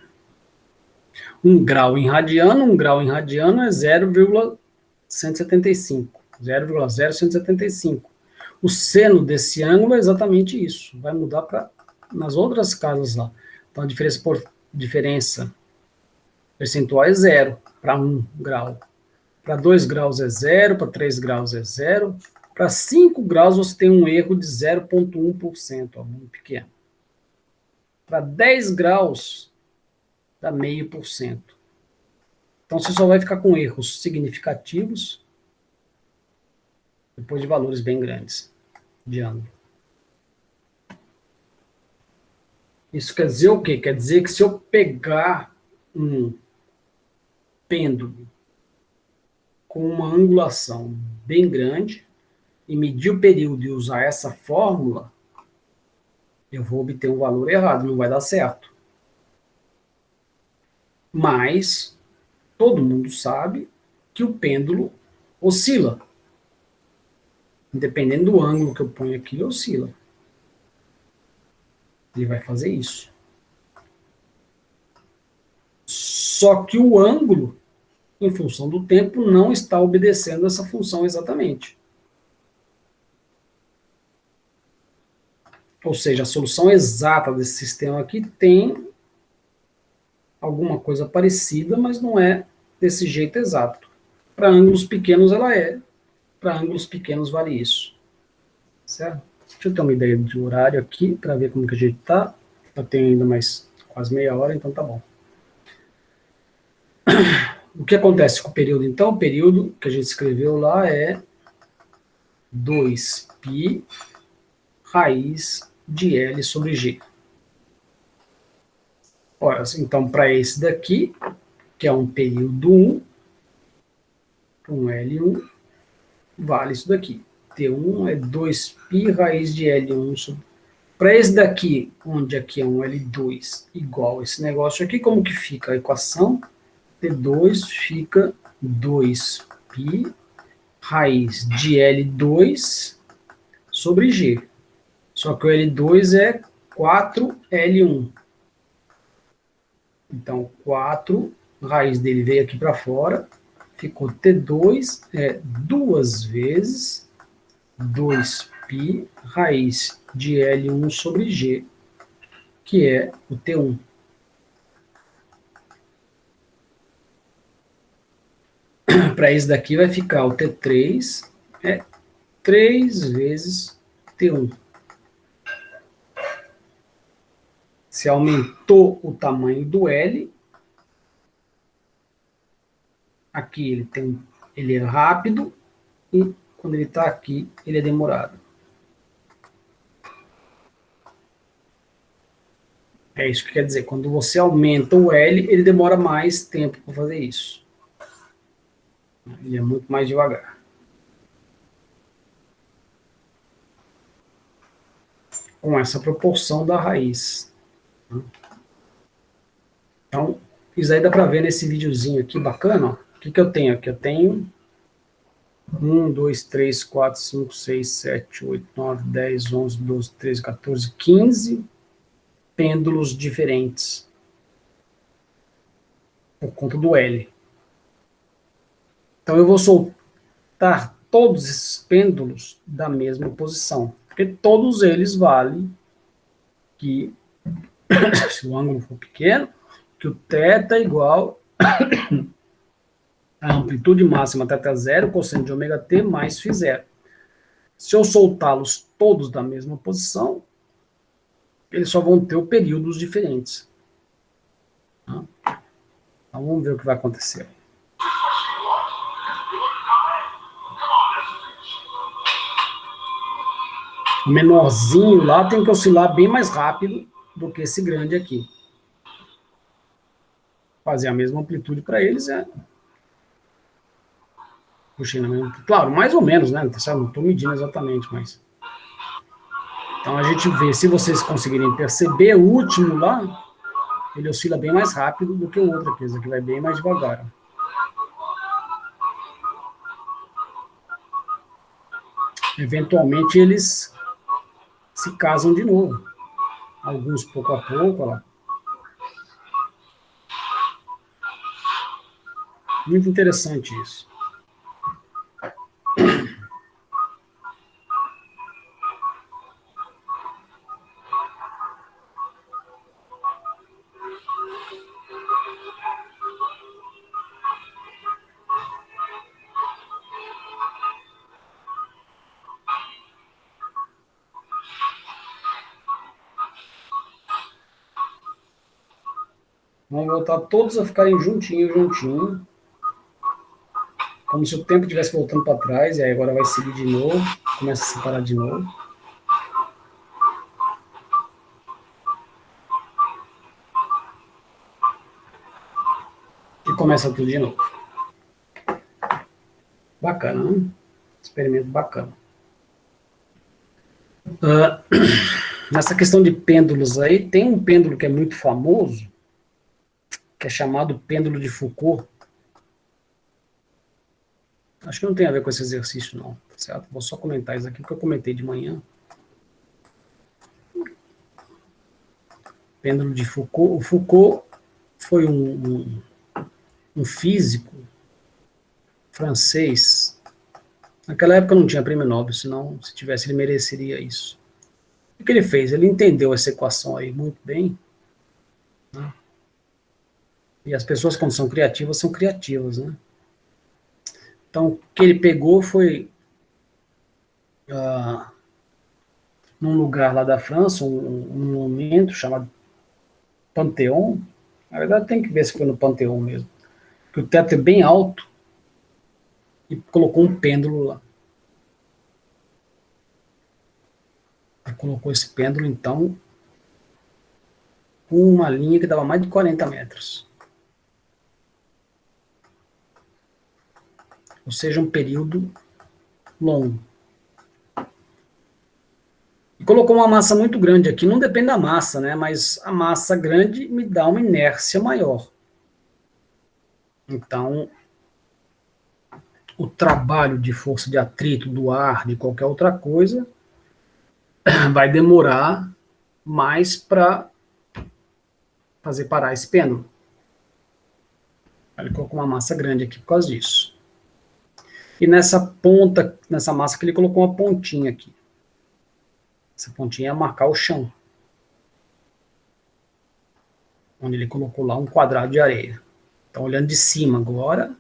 grau em radiano. Um grau em radiano é 0,175. 0,0175. O seno desse ângulo é exatamente isso. Vai mudar para nas outras casas lá. Então a diferença percentual é 0 para 1 grau. Para 2 graus é 0, para 3 graus é 0. Para 5 graus você tem um erro de 0,1%, muito pequeno. Para 10 graus dá 0,5%. Então você só vai ficar com erros significativos depois de valores bem grandes de ângulo. Isso quer dizer o quê? Quer dizer que se eu pegar um pêndulo com uma angulação bem grande e medir o período e usar essa fórmula, eu vou obter um valor errado, não vai dar certo. Mas todo mundo sabe que o pêndulo oscila. Independente do ângulo que eu ponho aqui, ele oscila. Ele vai fazer isso. Só que o ângulo, em função do tempo, não está obedecendo essa função exatamente. Ou seja, a solução exata desse sistema aqui tem alguma coisa parecida, mas não é desse jeito exato. Para ângulos pequenos ela é. Para ângulos pequenos vale isso. Certo? Deixa eu ter uma ideia de horário aqui, para ver como que a gente está. Eu tenho ainda mais quase meia hora, então tá bom. O que acontece com o período, então? O período que a gente escreveu lá é 2π raiz de L sobre G. Ora, então, para esse daqui, que é um período 1, um L1, vale isso daqui. T1 é 2π raiz de L1 sobre... Para esse daqui, onde aqui é um L2 igual a esse negócio aqui, como que fica a equação? T2 fica 2π raiz de L2 sobre G. Só que o L2 é 4L1. Então, 4, raiz dele veio aqui para fora, ficou T2 é 2 vezes 2π raiz de L1 sobre G, que é o T1. Para esse daqui vai ficar o T3 é 3 vezes T1. Se aumentou o tamanho do L, aqui ele é rápido e quando ele está aqui, ele é demorado. É isso que quer dizer, quando você aumenta o L, ele demora mais tempo para fazer isso. Ele é muito mais devagar. Com essa proporção da raiz. Então, isso aí dá para ver nesse videozinho aqui, bacana. Ó. O que eu tenho aqui? Eu tenho 1, 2, 3, 4, 5, 6, 7, 8, 9, 10, 11, 12, 13, 14, 15 pêndulos diferentes por conta do L. Então eu vou soltar todos esses pêndulos da mesma posição, porque todos eles valem que, se o ângulo for pequeno, que o θ é igual a amplitude máxima θ zero, cosseno de ômega t, mais φ zero. Se eu soltá-los todos da mesma posição, eles só vão ter períodos diferentes. Então vamos ver o que vai acontecer. O menorzinho lá tem que oscilar bem mais rápido do que esse grande aqui. Fazer a mesma amplitude para eles é... Puxei na mesma... Claro, mais ou menos, né? Não estou medindo exatamente, mas... Então a gente vê, se vocês conseguirem perceber, o último lá, ele oscila bem mais rápido do que o outro aqui. Esse aqui vai bem mais devagar. Eventualmente eles se casam de novo. Alguns pouco a pouco, olha lá. Muito interessante isso. Vão voltar todos a ficarem juntinho, juntinho. Como se o tempo estivesse voltando para trás, e aí agora vai seguir de novo, começa a separar de novo. E começa tudo de novo. Bacana, né? Experimento bacana. Nessa questão de pêndulos aí, tem um pêndulo que é muito famoso, que é chamado pêndulo de Foucault. Acho que não tem a ver com esse exercício, não. Certo? Vou só comentar isso aqui, porque eu comentei de manhã. Pêndulo de Foucault. O Foucault foi um físico francês. Naquela época não tinha prêmio Nobel, senão, se tivesse, ele mereceria isso. O que ele fez? Ele entendeu essa equação aí muito bem, né? E as pessoas, quando são criativas, né? Então, o que ele pegou foi, num lugar lá da França, um monumento chamado Panteão. Na verdade, tem que ver se foi no Panteão mesmo. Que o teto é bem alto e colocou um pêndulo lá. Ele colocou esse pêndulo, então, com uma linha que dava mais de 40 metros. Ou seja, um período longo. E colocou uma massa muito grande aqui. Não depende da massa, né? Mas a massa grande me dá uma inércia maior. Então, o trabalho de força de atrito do ar, de qualquer outra coisa, vai demorar mais para fazer parar esse pêndulo. Ele colocou uma massa grande aqui por causa disso. E nessa ponta, nessa massa que ele colocou uma pontinha aqui. Essa pontinha é marcar o chão. Onde ele colocou lá um quadrado de areia. Então, olhando de cima agora,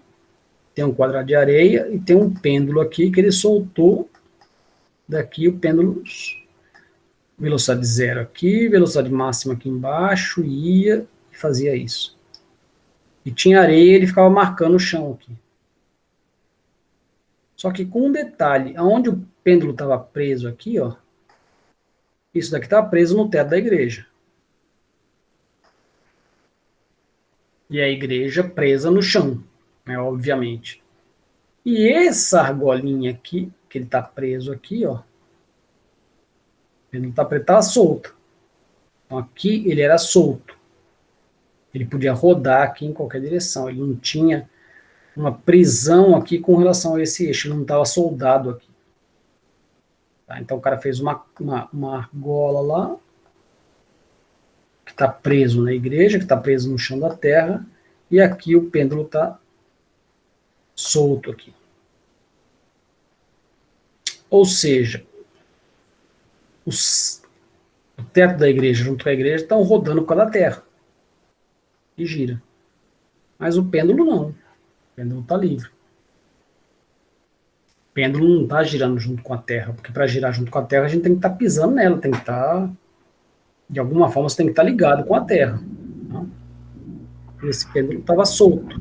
tem um quadrado de areia e tem um pêndulo aqui que ele soltou daqui o pêndulo, velocidade zero aqui, velocidade máxima aqui embaixo, ia e fazia isso. E tinha areia, ele ficava marcando o chão aqui. Só que com um detalhe, aonde o pêndulo estava preso aqui, ó, isso daqui estava preso no teto da igreja. E a igreja presa no chão, né, obviamente. E essa argolinha aqui, que ele está preso aqui, ó, ele não está preso, está solto. Então, aqui ele era solto. Ele podia rodar aqui em qualquer direção. Ele não tinha uma prisão aqui com relação a esse eixo. Ele não estava soldado aqui. Tá? Então, o cara fez uma argola lá, que está preso na igreja, que está preso no chão da terra, e aqui o pêndulo está solto aqui. Ou seja, o teto da igreja junto com a igreja estão rodando por causa da terra. E gira. Mas o pêndulo não. O pêndulo está livre. O pêndulo não está girando junto com a terra, porque para girar junto com a terra a gente tem que estar pisando nela, tem que estar, de alguma forma, você tem que estar ligado com a terra. Tá? Esse pêndulo estava solto.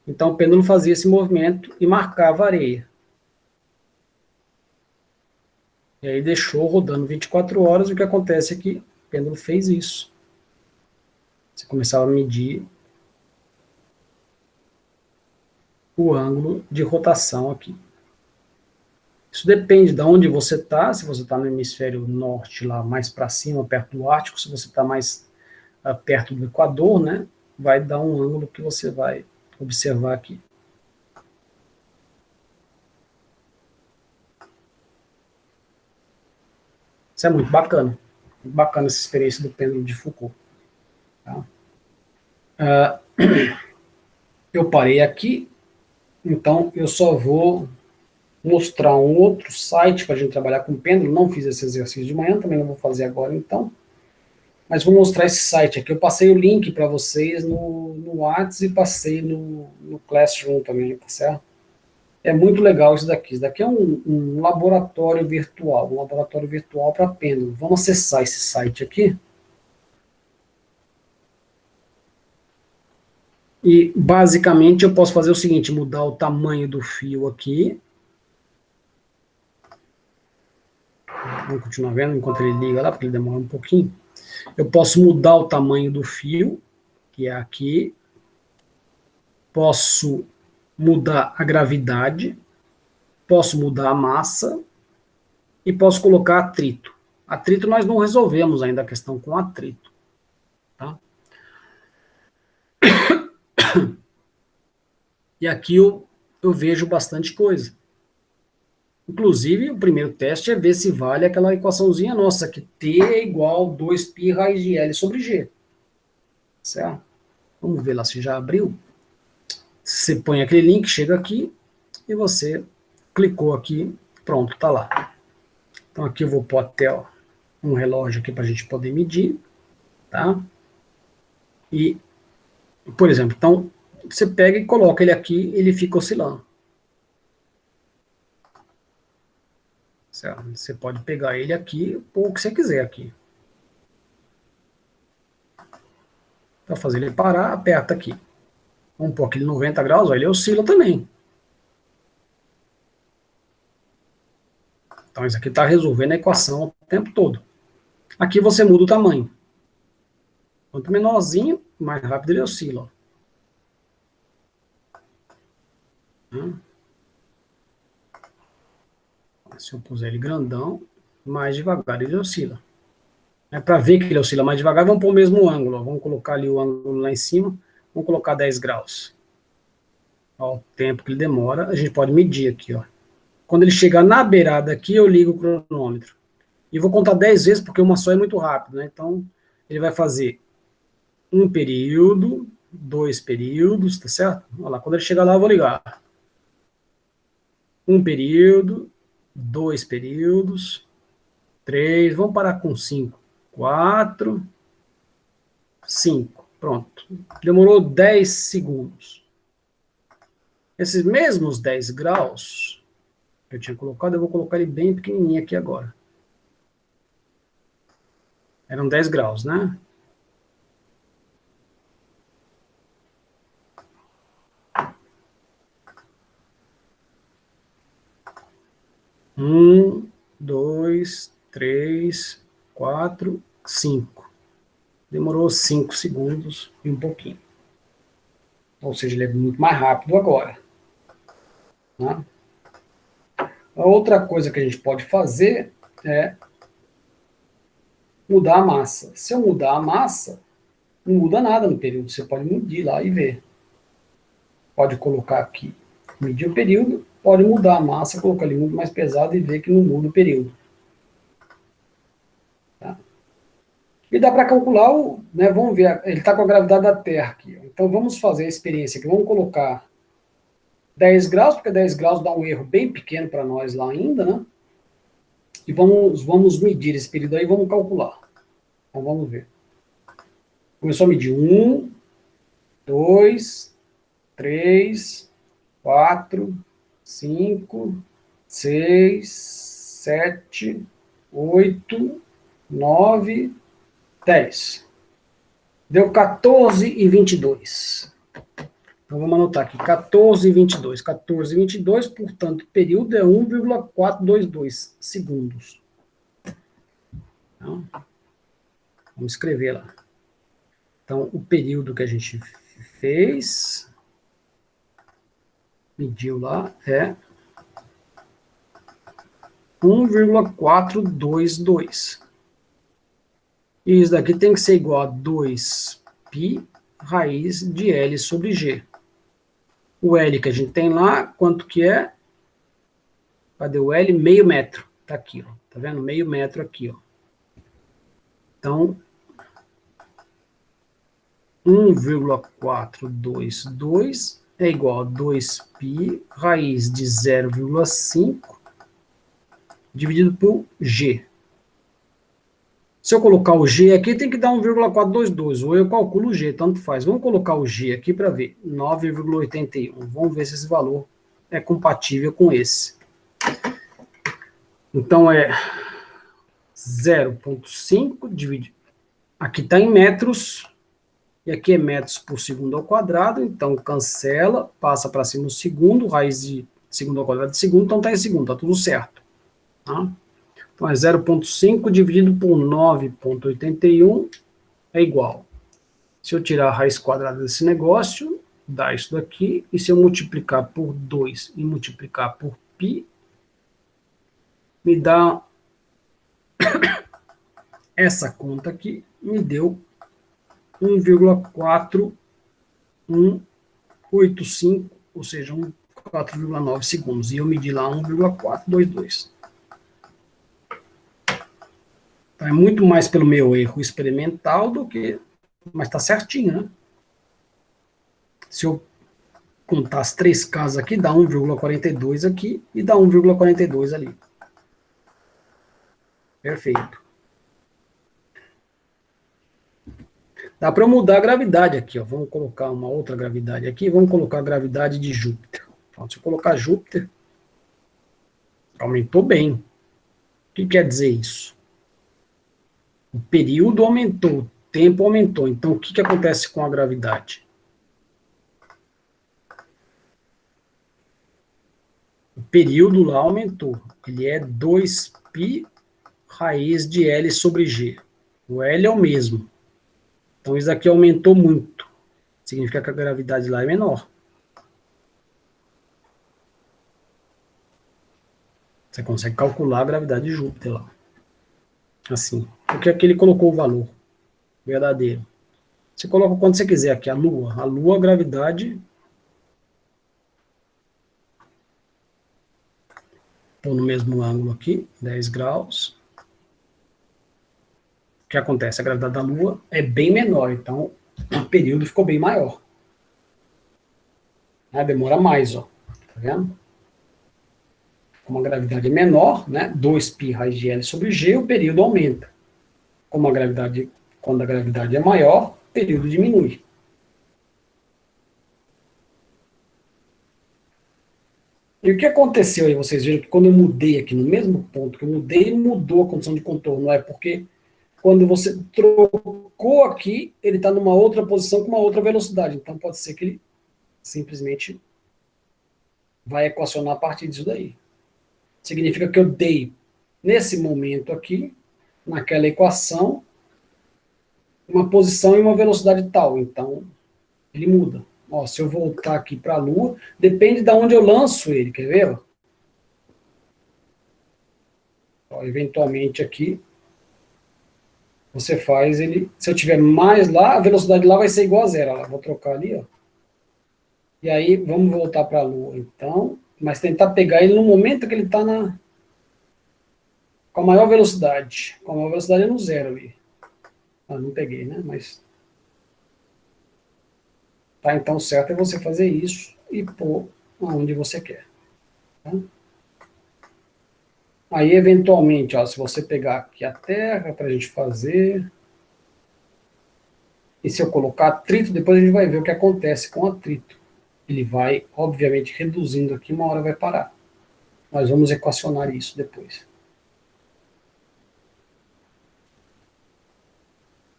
Então o pêndulo fazia esse movimento e marcava a areia. E aí deixou rodando 24 horas, o que acontece é que o pêndulo fez isso. Você começava a medir o ângulo de rotação aqui. Isso depende de onde você está, se você está no hemisfério norte, lá mais para cima, perto do Ártico, se você está mais perto do Equador, né, vai dar um ângulo que você vai observar aqui. Isso é muito bacana. Muito bacana essa experiência do pêndulo de Foucault. Tá? Eu parei aqui, então eu só vou mostrar um outro site para a gente trabalhar com pêndulo. Não fiz esse exercício de manhã, também não vou fazer agora então. Mas vou mostrar esse site aqui. Eu passei o link para vocês no WhatsApp e passei no Classroom também, tá certo? É muito legal isso daqui. Isso daqui é um laboratório virtual, para pêndulo. Vamos acessar esse site aqui. E, basicamente, eu posso fazer o seguinte, mudar o tamanho do fio aqui. Vamos continuar vendo enquanto ele liga lá, porque ele demora um pouquinho. Eu posso mudar o tamanho do fio, que é aqui. Posso mudar a gravidade. Posso mudar a massa. E posso colocar atrito. Atrito nós não resolvemos ainda a questão com atrito. Tá? E aqui eu vejo bastante coisa. Inclusive, o primeiro teste é ver se vale aquela equaçãozinha nossa, que T é igual 2π raiz de L sobre G. Certo? Vamos ver lá se já abriu. Você põe aquele link, chega aqui, e você clicou aqui, pronto, tá lá. Então aqui eu vou pôr até um relógio aqui para a gente poder medir. Tá? E, por exemplo, então, você pega e coloca ele aqui, ele fica oscilando. Certo? Você pode pegar ele aqui, pôr o que você quiser aqui. Para fazer ele parar, aperta aqui. Vamos pôr aquele 90 graus, ó, ele oscila também. Então isso aqui está resolvendo a equação o tempo todo. Aqui você muda o tamanho. Quanto menorzinho, mais rápido ele oscila. Se eu puser ele grandão, mais devagar ele oscila. Para ver que ele oscila mais devagar, vamos pôr o mesmo ângulo. Ó. Vamos colocar ali o ângulo lá em cima. Vamos colocar 10 graus. Ó, o tempo que ele demora, a gente pode medir aqui. Ó. Quando ele chegar na beirada aqui, eu ligo o cronômetro. E vou contar 10 vezes, porque uma só é muito rápido. Né? Então, ele vai fazer um período, 2 períodos, tá certo? Olha lá, quando ele chegar lá, eu vou ligar. Um período, 2 períodos, 3, vamos parar com 5. 4, 5, pronto. Demorou 10 segundos. Esses mesmos 10 graus que eu tinha colocado, eu vou colocar ele bem pequenininho aqui agora. Eram 10 graus, né? Um, 2, 3, 4, 5. Demorou 5 segundos e um pouquinho. Ou seja, ele é muito mais rápido agora. Né? A outra coisa que a gente pode fazer é mudar a massa. Se eu mudar a massa, não muda nada no período. Você pode medir lá e ver. Pode colocar aqui, medir o período, pode mudar a massa, colocar ali muito mais pesado e ver que não muda o período. Tá? E dá para calcular, né, vamos ver, ele está com a gravidade da Terra aqui. Então vamos fazer a experiência aqui, vamos colocar 10 graus, porque 10 graus dá um erro bem pequeno para nós lá ainda, né? E vamos medir esse período aí, vamos calcular. Então vamos ver. Começou a medir 1, 2, 3, 4, 5, 6, 7, 8, 9, 10. Deu 14,22. Então vamos anotar aqui, 14,22. 14,22, portanto, o período é 1,422 segundos. Então, vamos escrever lá. Então, o período que a gente fez, mediu lá, é 1,422. E isso daqui tem que ser igual a 2π raiz de L sobre G. O L que a gente tem lá, quanto que é? Cadê o L? Meio metro. Tá aqui, ó. Tá vendo? Meio metro aqui, ó. Então, 1,422 é igual a 2π raiz de 0,5 dividido por G. Se eu colocar o G aqui, tem que dar 1,422, ou eu calculo o G, tanto faz. Vamos colocar o G aqui para ver, 9,81. Vamos ver se esse valor é compatível com esse. Então, é 0,5 dividido. Aqui está em metros, e aqui é metros por segundo ao quadrado, então cancela, passa para cima o segundo, raiz de segundo ao quadrado de segundo, então está em segundo, está tudo certo. Tá? Então, é 0,5 dividido por 9,81 é igual. Se eu tirar a raiz quadrada desse negócio, dá isso daqui. E se eu multiplicar por 2 e multiplicar por π, me dá essa conta aqui, me deu 1,4185, ou seja, 4,9 segundos. E eu medi lá 1,422. Então, é muito mais pelo meu erro experimental do que... Mas está certinho, né? Se eu contar as três casas aqui, dá 1,42 aqui e dá 1,42 ali. Perfeito. Dá para mudar a gravidade aqui, ó. Vamos colocar uma outra gravidade aqui. Vamos colocar a gravidade de Júpiter. Então, se eu colocar Júpiter, aumentou bem. O que quer dizer isso? O período aumentou, o tempo aumentou. Então, o que acontece com a gravidade? O período lá aumentou. Ele é 2π raiz de L sobre G. O L é o mesmo. Então, isso aqui aumentou muito. Significa que a gravidade lá é menor. Você consegue calcular a gravidade de Júpiter lá. Assim. Porque aqui ele colocou o valor verdadeiro. Você coloca quando você quiser aqui, a Lua. A Lua, a gravidade... Estou no mesmo ângulo aqui, 10 graus. O que acontece? A gravidade da Lua é bem menor, então o período ficou bem maior. Demora mais, ó. Tá vendo? Como a gravidade é menor, né? 2π raiz de L sobre G, o período aumenta. Como a gravidade, quando a gravidade é maior, o período diminui. E o que aconteceu aí? Vocês viram que quando eu mudei aqui, no mesmo ponto que eu mudei, mudou a condição de contorno. Não é porque quando você trocou aqui, ele está numa outra posição com uma outra velocidade. Então pode ser que ele simplesmente vai equacionar a partir disso daí. Significa que eu dei, nesse momento aqui, naquela equação, uma posição e uma velocidade tal. Então, ele muda. Ó, se eu voltar aqui para a Lua, depende de onde eu lanço ele, quer ver? Ó, eventualmente aqui, você faz ele, se eu tiver mais lá, a velocidade lá vai ser igual a zero. Ó, vou trocar ali, ó. E aí, vamos voltar para a Lua, então. Mas tentar pegar ele no momento que ele está com a maior velocidade. Com a maior velocidade é no zero ali. Ah, não peguei, né? Mas. Tá, então o certo é você fazer isso e pôr onde você quer. Tá? Aí, eventualmente, ó, se você pegar aqui a Terra para a gente fazer. E se eu colocar atrito, depois a gente vai ver o que acontece com o atrito. Ele vai, obviamente, reduzindo aqui, uma hora vai parar. Nós vamos equacionar isso depois.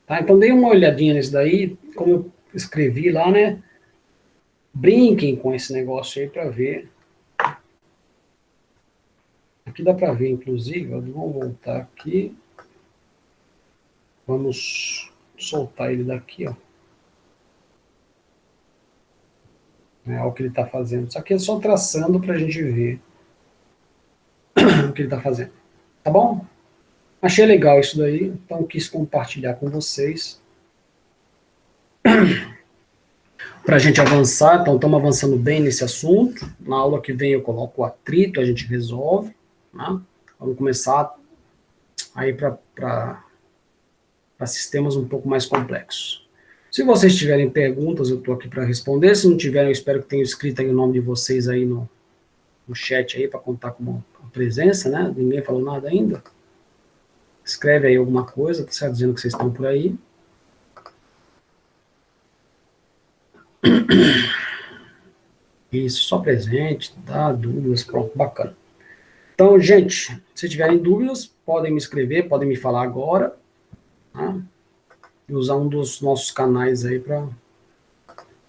Tá? Então, dei uma olhadinha nisso daí, como eu escrevi lá, né? Brinquem com esse negócio aí para ver. Aqui dá para ver, inclusive, ó, vamos voltar aqui. Vamos soltar ele daqui, ó. Olha o que ele está fazendo. Isso aqui é só traçando para a gente ver o que ele está fazendo. Tá bom? Achei legal isso daí, então quis compartilhar com vocês. Para a gente avançar, então estamos avançando bem nesse assunto. Na aula que vem eu coloco o atrito, a gente resolve. Né? Vamos começar aí para sistemas um pouco mais complexos. Se vocês tiverem perguntas, eu estou aqui para responder. Se não tiverem, eu espero que tenham escrito aí o nome de vocês aí no chat aí para contar como a presença, né? Ninguém falou nada ainda. Escreve aí alguma coisa, tá certo? Dizendo que vocês estão por aí. Isso, só presente, tá? Dúvidas, pronto, bacana. Então, gente, se tiverem dúvidas, podem me escrever, podem me falar agora, tá? E usar um dos nossos canais aí para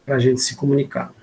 a gente se comunicar.